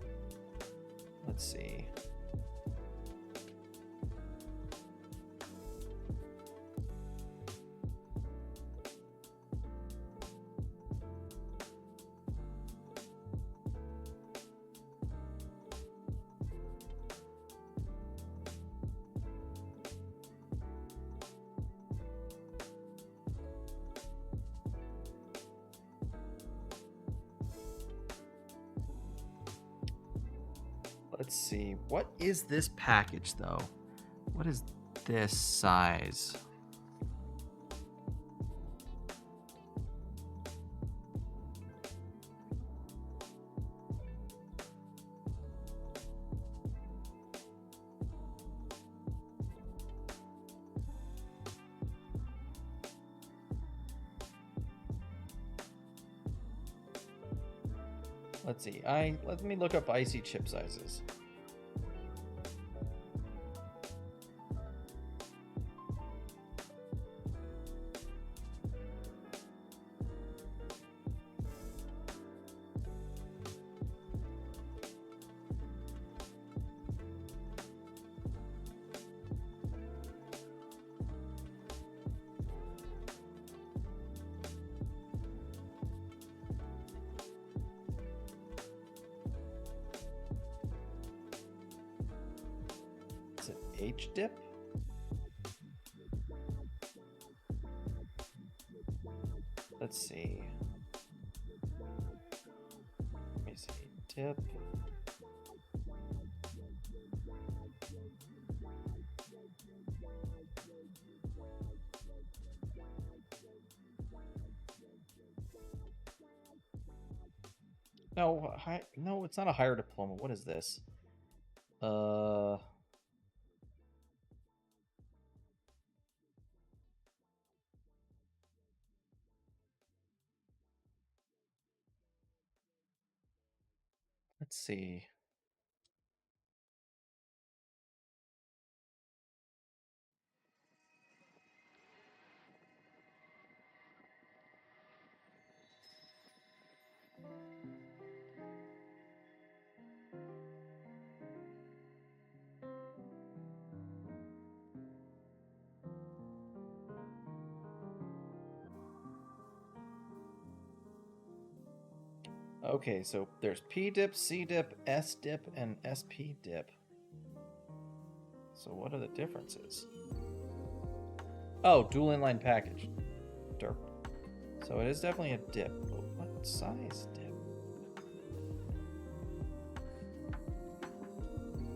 Let's see. Let's see. What is this package, though? What is this size? Let's see. Let me look up IC chip sizes. H-dip? Let's see. Let me see. Dip. No, no, it's not a higher diploma. What is this? Let's see. Okay, so there's P-dip, C-dip, S-dip, and SP-dip. So what are the differences? Oh, dual inline package. Derp. So it is definitely a dip. But what size dip?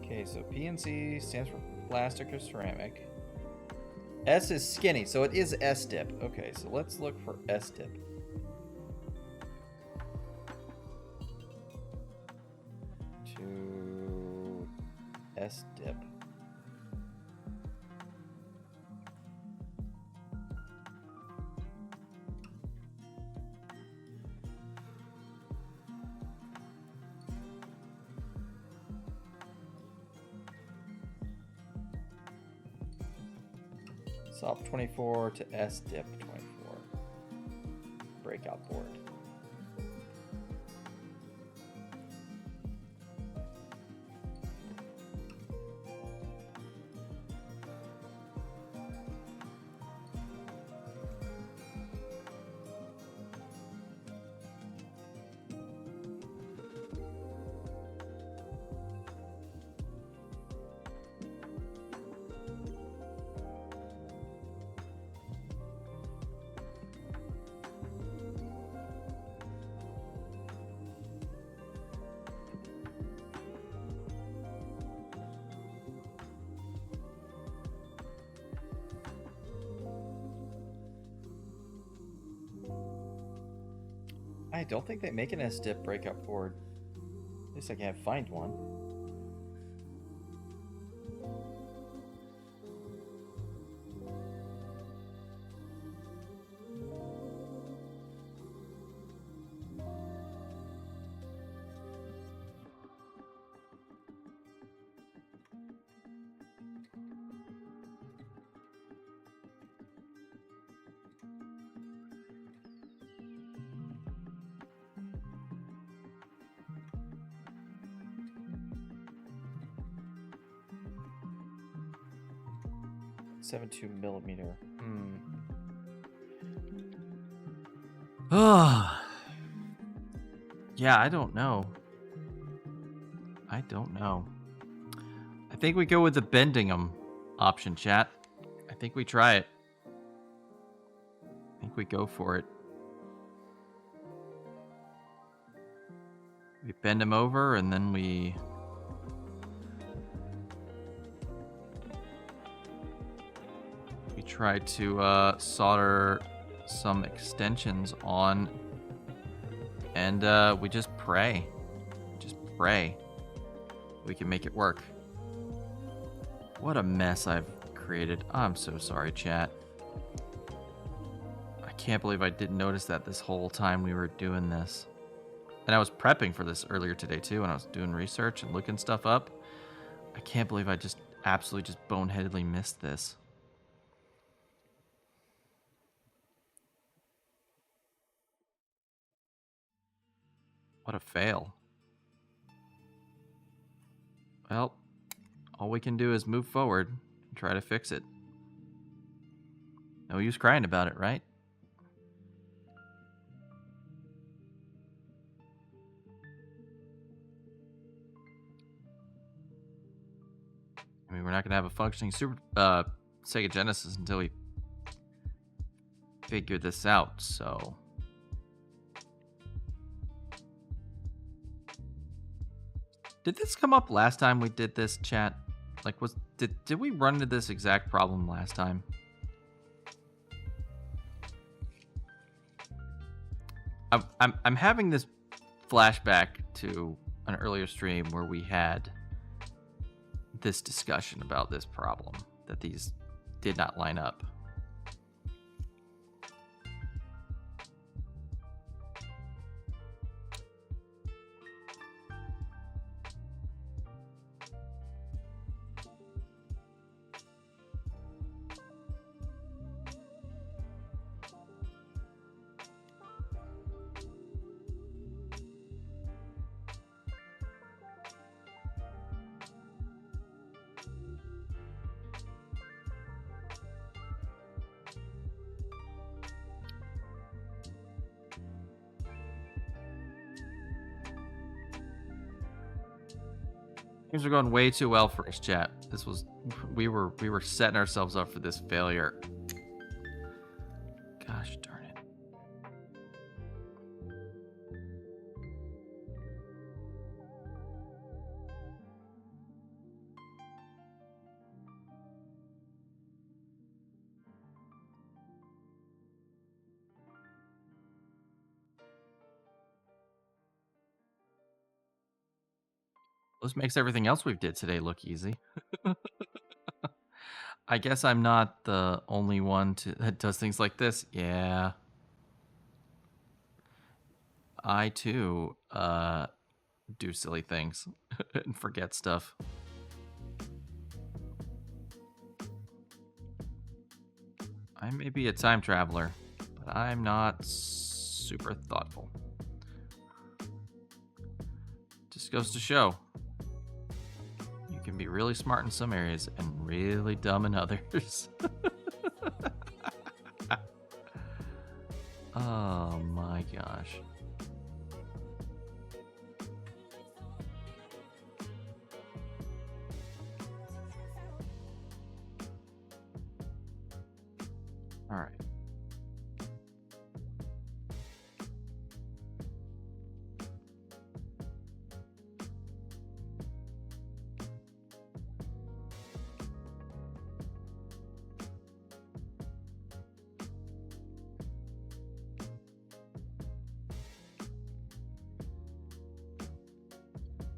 Okay, so P and C stands for plastic or ceramic. S is skinny, so it is S-dip. Okay, so let's look for S-dip. To S-dip. SOP 24 to S-dip 24. Breakout board. I don't think they make an S-dip breakout board. At least I can't find one. .72 millimeter. Oh. Yeah, I don't know. I think we go with the bending them option, chat. I think we try it. I think we go for it. We bend them over and then we try to solder some extensions on, and we just pray. We can make it work. What a mess I've created. I'm so sorry, chat. I can't believe I didn't notice that this whole time we were doing this. And I was prepping for this earlier today too, and I was doing research and looking stuff up. I can't believe I just absolutely just boneheadedly missed this. What a fail. Well, all we can do is move forward and try to fix it. No use crying about it, right? I mean, we're not going to have a functioning Sega Genesis until we figure this out, so... Did this come up last time we did this, chat? Like, did we run into this exact problem last time? I'm having this flashback to an earlier stream where we had this discussion about this problem, that these did not line up. Things are going way too well for us, chat. This was we were setting ourselves up for this failure. Gosh darn it. This makes everything else we've did today look easy. I guess I'm not the only one that does things like this. Yeah. I too do silly things and forget stuff. I may be a time traveler, but I'm not super thoughtful. Just goes to show. You can be really smart in some areas and really dumb in others. Oh my gosh. All right.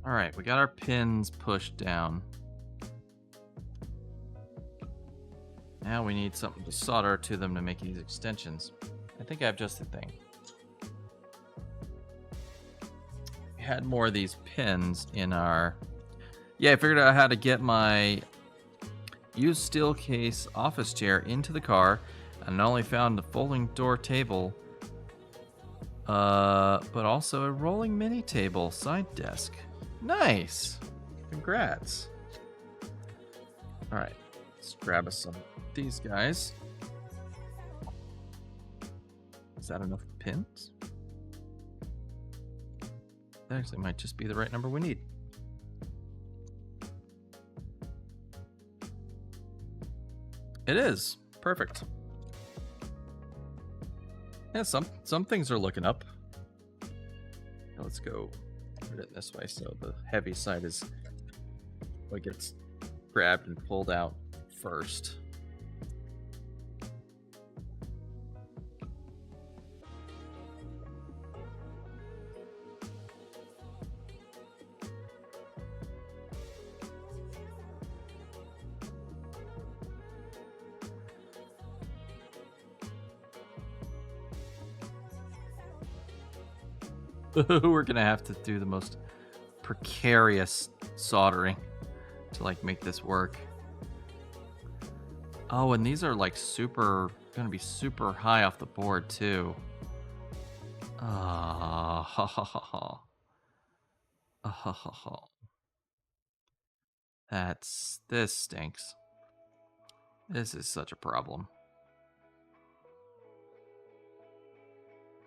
All right, we got our pins pushed down. Now we need something to solder to them to make these extensions. I think I have just the thing. We had more of these pins in our... Yeah, I figured out how to get my used steel case office chair into the car, and not only found a folding door table, but also a rolling mini table side desk. Nice! Congrats. Alright, let's grab us some these guys. Is that enough pins? That actually might just be the right number we need. It is. Perfect. Yeah, some things are looking up. Now let's go put it this way so the heavy side is what gets grabbed and pulled out first. We're gonna have to do the most precarious soldering to like make this work. Oh, and these are like gonna be super high off the board too. This stinks. This is such a problem.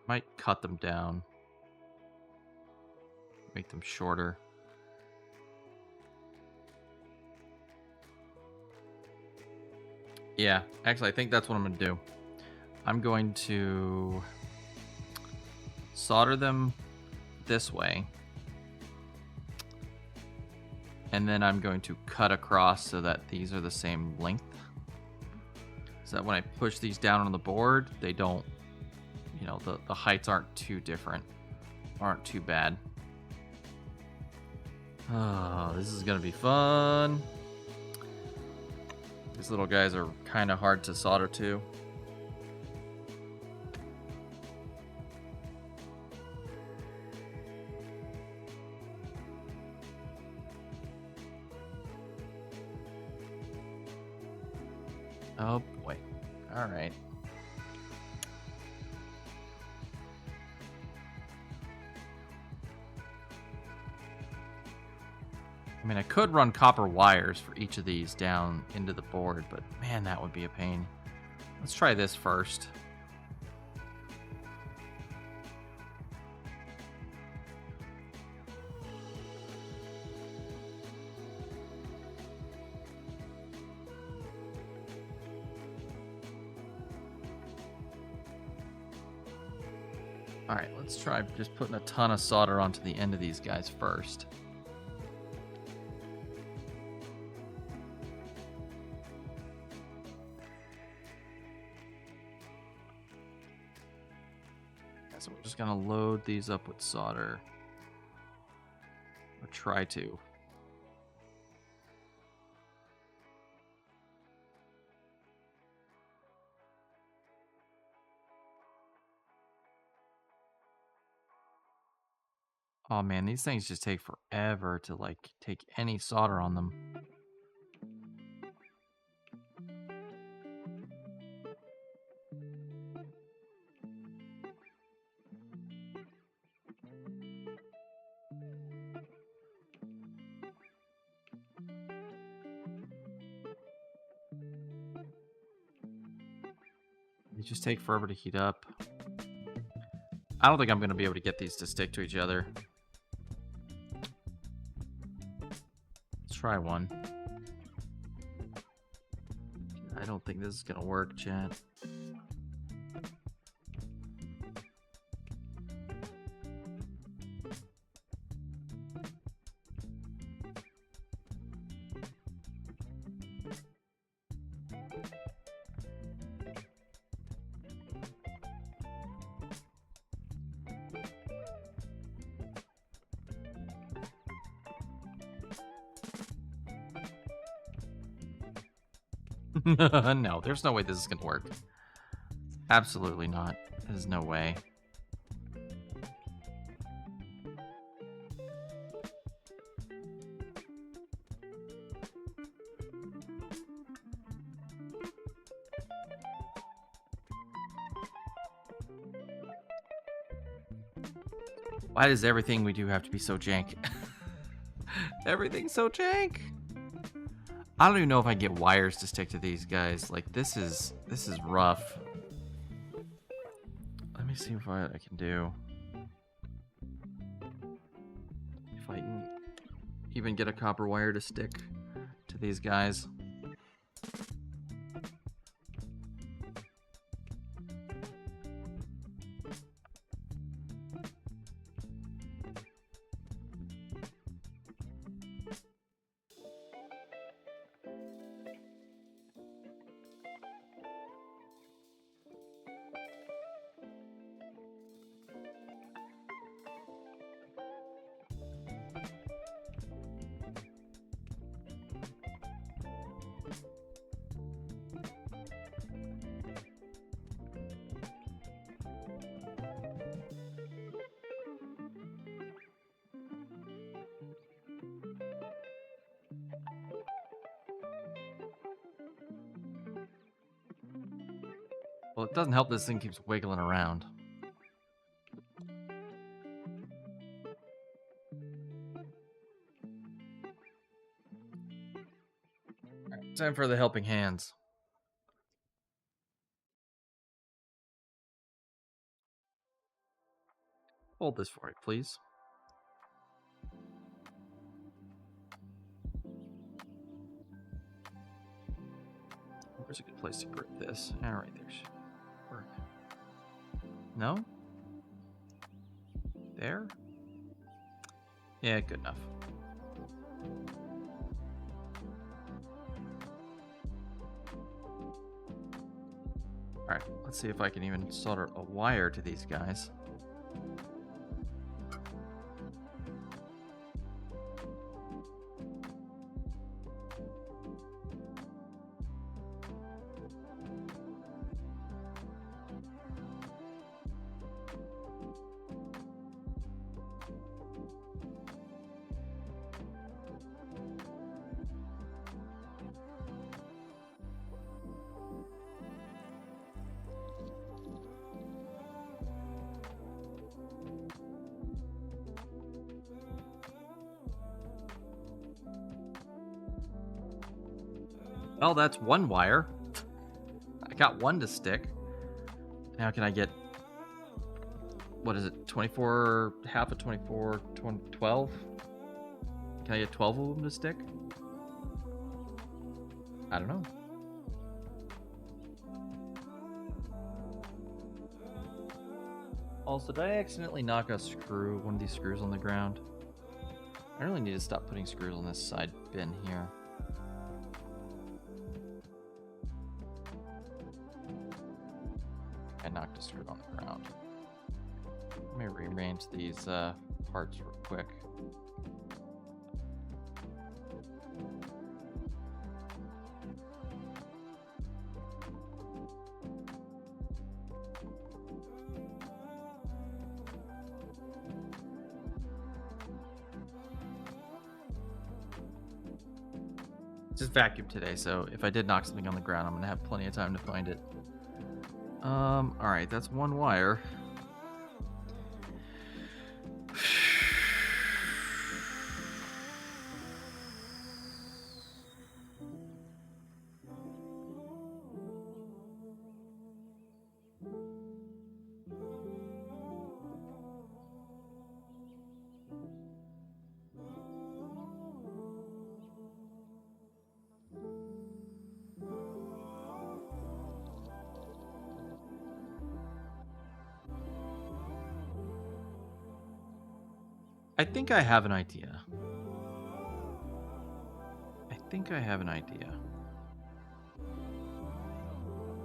Might cut them down. Make them shorter. Yeah, actually, I think that's what I'm going to do. I'm going to solder them this way. And then I'm going to cut across so that these are the same length. So that when I push these down on the board, they don't, you know, the heights aren't too different. Aren't too bad. Oh, this is gonna be fun. These little guys are kind of hard to solder to. Oh boy. All right. I mean, I could run copper wires for each of these down into the board, but man, that would be a pain. Let's try this first. All right, let's try just putting a ton of solder onto the end of these guys first. So we're just gonna load these up with solder, or try to. Oh man, these things just take forever to like take any solder on them. They just take forever to heat up. I don't think I'm going to be able to get these to stick to each other. Let's try one. I don't think this is going to work, chat. No, there's no way this is gonna work. Absolutely not. There's no way. Why does everything we do have to be so jank? Everything's so jank. I don't even know if I can get wires to stick to these guys. Like, this is rough. Let me see what I can do. If I can even get a copper wire to stick to these guys. Well, it doesn't help this thing keeps wiggling around. Alright, time for the helping hands. Hold this for it, please. Where's a good place to grip this? Alright, there should work. No? There? Yeah, good enough. Alright, let's see if I can even solder a wire to these guys. Well, that's one wire. I got one to stick. Now can I get... What is it? 24... Half of 24... 12? Can I get 12 of them to stick? I don't know. Also, did I accidentally knock a screw, one of these screws on the ground? I really need to stop putting screws on this side bin here. I knocked a screw on the ground. Let me rearrange these parts real quick. Just vacuum today, so if I did knock something on the ground, I'm gonna have plenty of time to find it. Alright, that's one wire. I think I have an idea.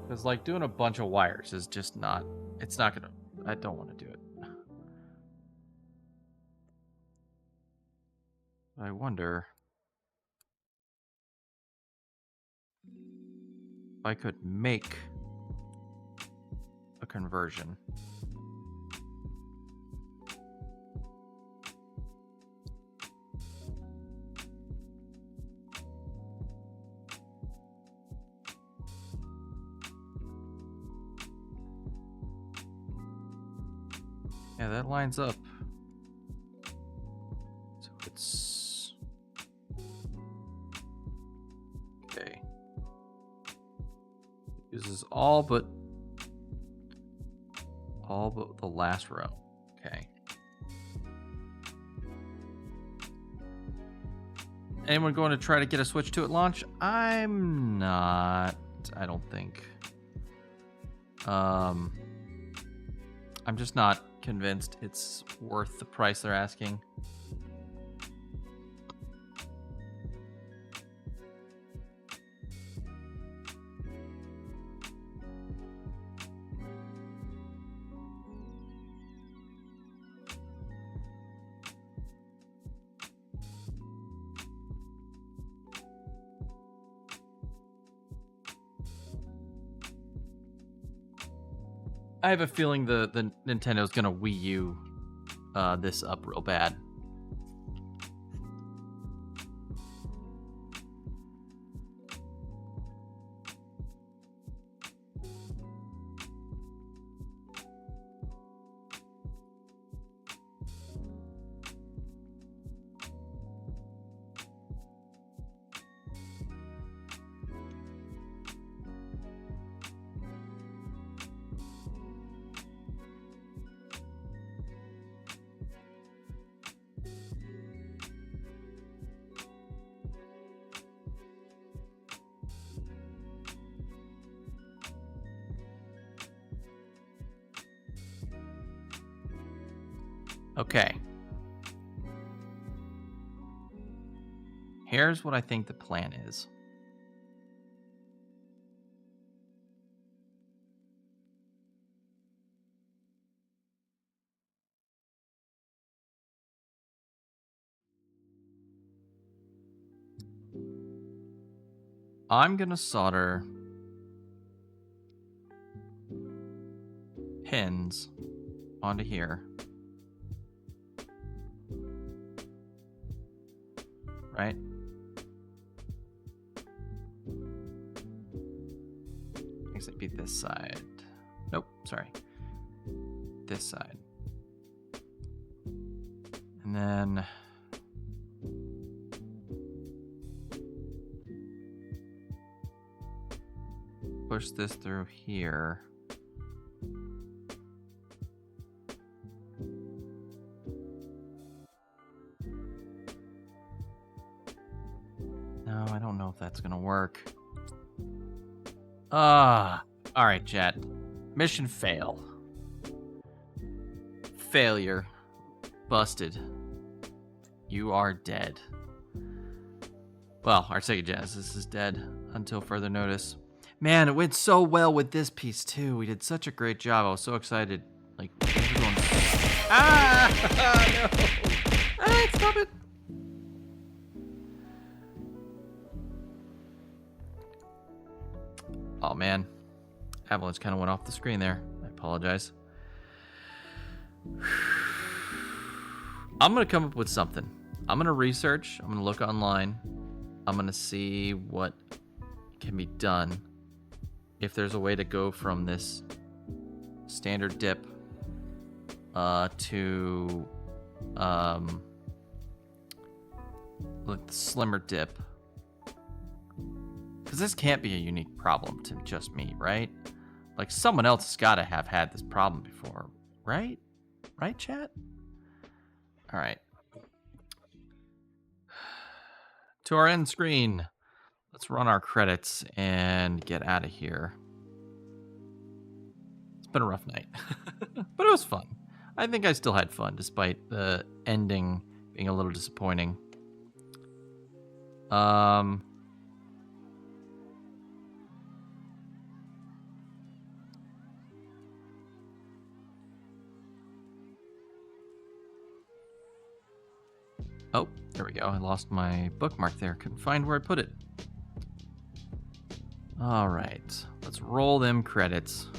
Because, like, doing a bunch of wires is just not... It's not gonna... I don't want to do it. I wonder... if I could make a conversion. Yeah, that lines up. So it's... is all but the last row. Okay. Anyone going to try to get a Switch 2 at launch? I'm not. I don't think. I'm just not convinced it's worth the price they're asking. I have a feeling the Nintendo's gonna Wii U this up real bad. Okay. Here's what I think the plan is. I'm gonna solder pins onto here. Right? I guess it'd be this side. Nope, sorry. This side. And then push this through here. No, I don't know if that's gonna work. All right, chat. Mission fail. Failure. Busted. You are dead. Well, our Sega Genesis is dead until further notice. Man, it went so well with this piece too. We did such a great job. I was so excited. Like, going... no! Stop it! Oh man, Avalanche kind of went off the screen there. I apologize. I'm gonna come up with something. I'm gonna research. I'm gonna look online. I'm gonna see what can be done. If there's a way to go from this standard dip to like the slimmer dip. Because this can't be a unique problem to just me, right? Like, someone else has got to have had this problem before, right? Right, chat? All right. To our end screen. Let's run our credits and get out of here. It's been a rough night. But it was fun. I think I still had fun, despite the ending being a little disappointing. Oh, there we go. I lost my bookmark there. Couldn't find where I put it. All right. Let's roll them credits.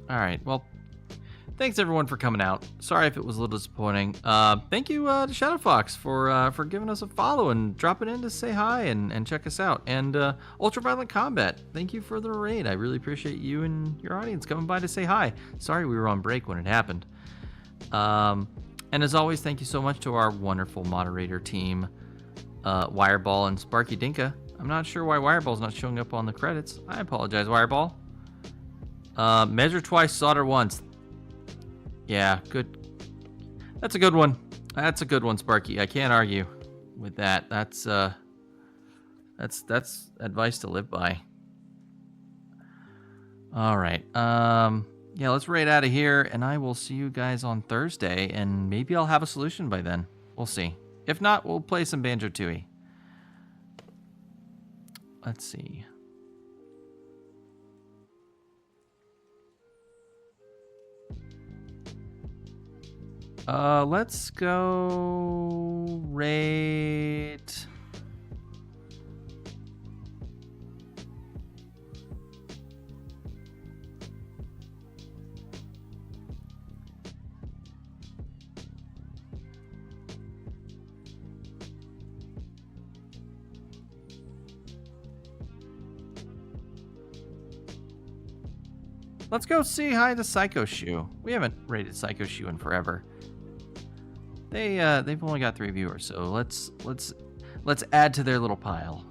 All right. Well, thanks everyone for coming out. Sorry if it was a little disappointing. Thank you to Shadow Fox for giving us a follow and dropping in to say hi and check us out. And Ultraviolent Combat, thank you for the raid. I really appreciate you and your audience coming by to say hi. Sorry we were on break when it happened. And as always, thank you so much to our wonderful moderator team, Wireball and Sparky Dinka. I'm not sure why Wireball's not showing up on the credits. I apologize, Wireball. Measure twice, solder once. Yeah, good. That's a good one. That's a good one, Sparky. I can't argue with that. That's advice to live by. All right. Yeah, let's raid out of here, and I will see you guys on Thursday, and maybe I'll have a solution by then. We'll see. If not, we'll play some Banjo-Tooie. Let's see. Let's go raid. Let's go see hi to Psycho Shoe. We haven't rated Psycho Shoe in forever. They've only got 3 viewers, so let's add to their little pile.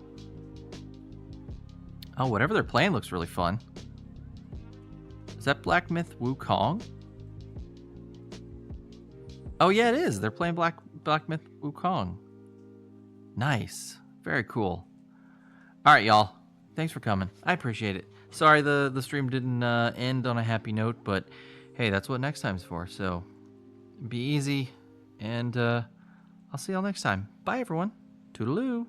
Oh, whatever they're playing looks really fun. Is that Black Myth Wukong? Oh yeah, it is. They're playing Black Myth Wukong. Nice. Very cool. All right, y'all. Thanks for coming. I appreciate it. Sorry the stream didn't end on a happy note, but hey, that's what next time's for. So be easy, and I'll see y'all next time. Bye, everyone. Toodaloo.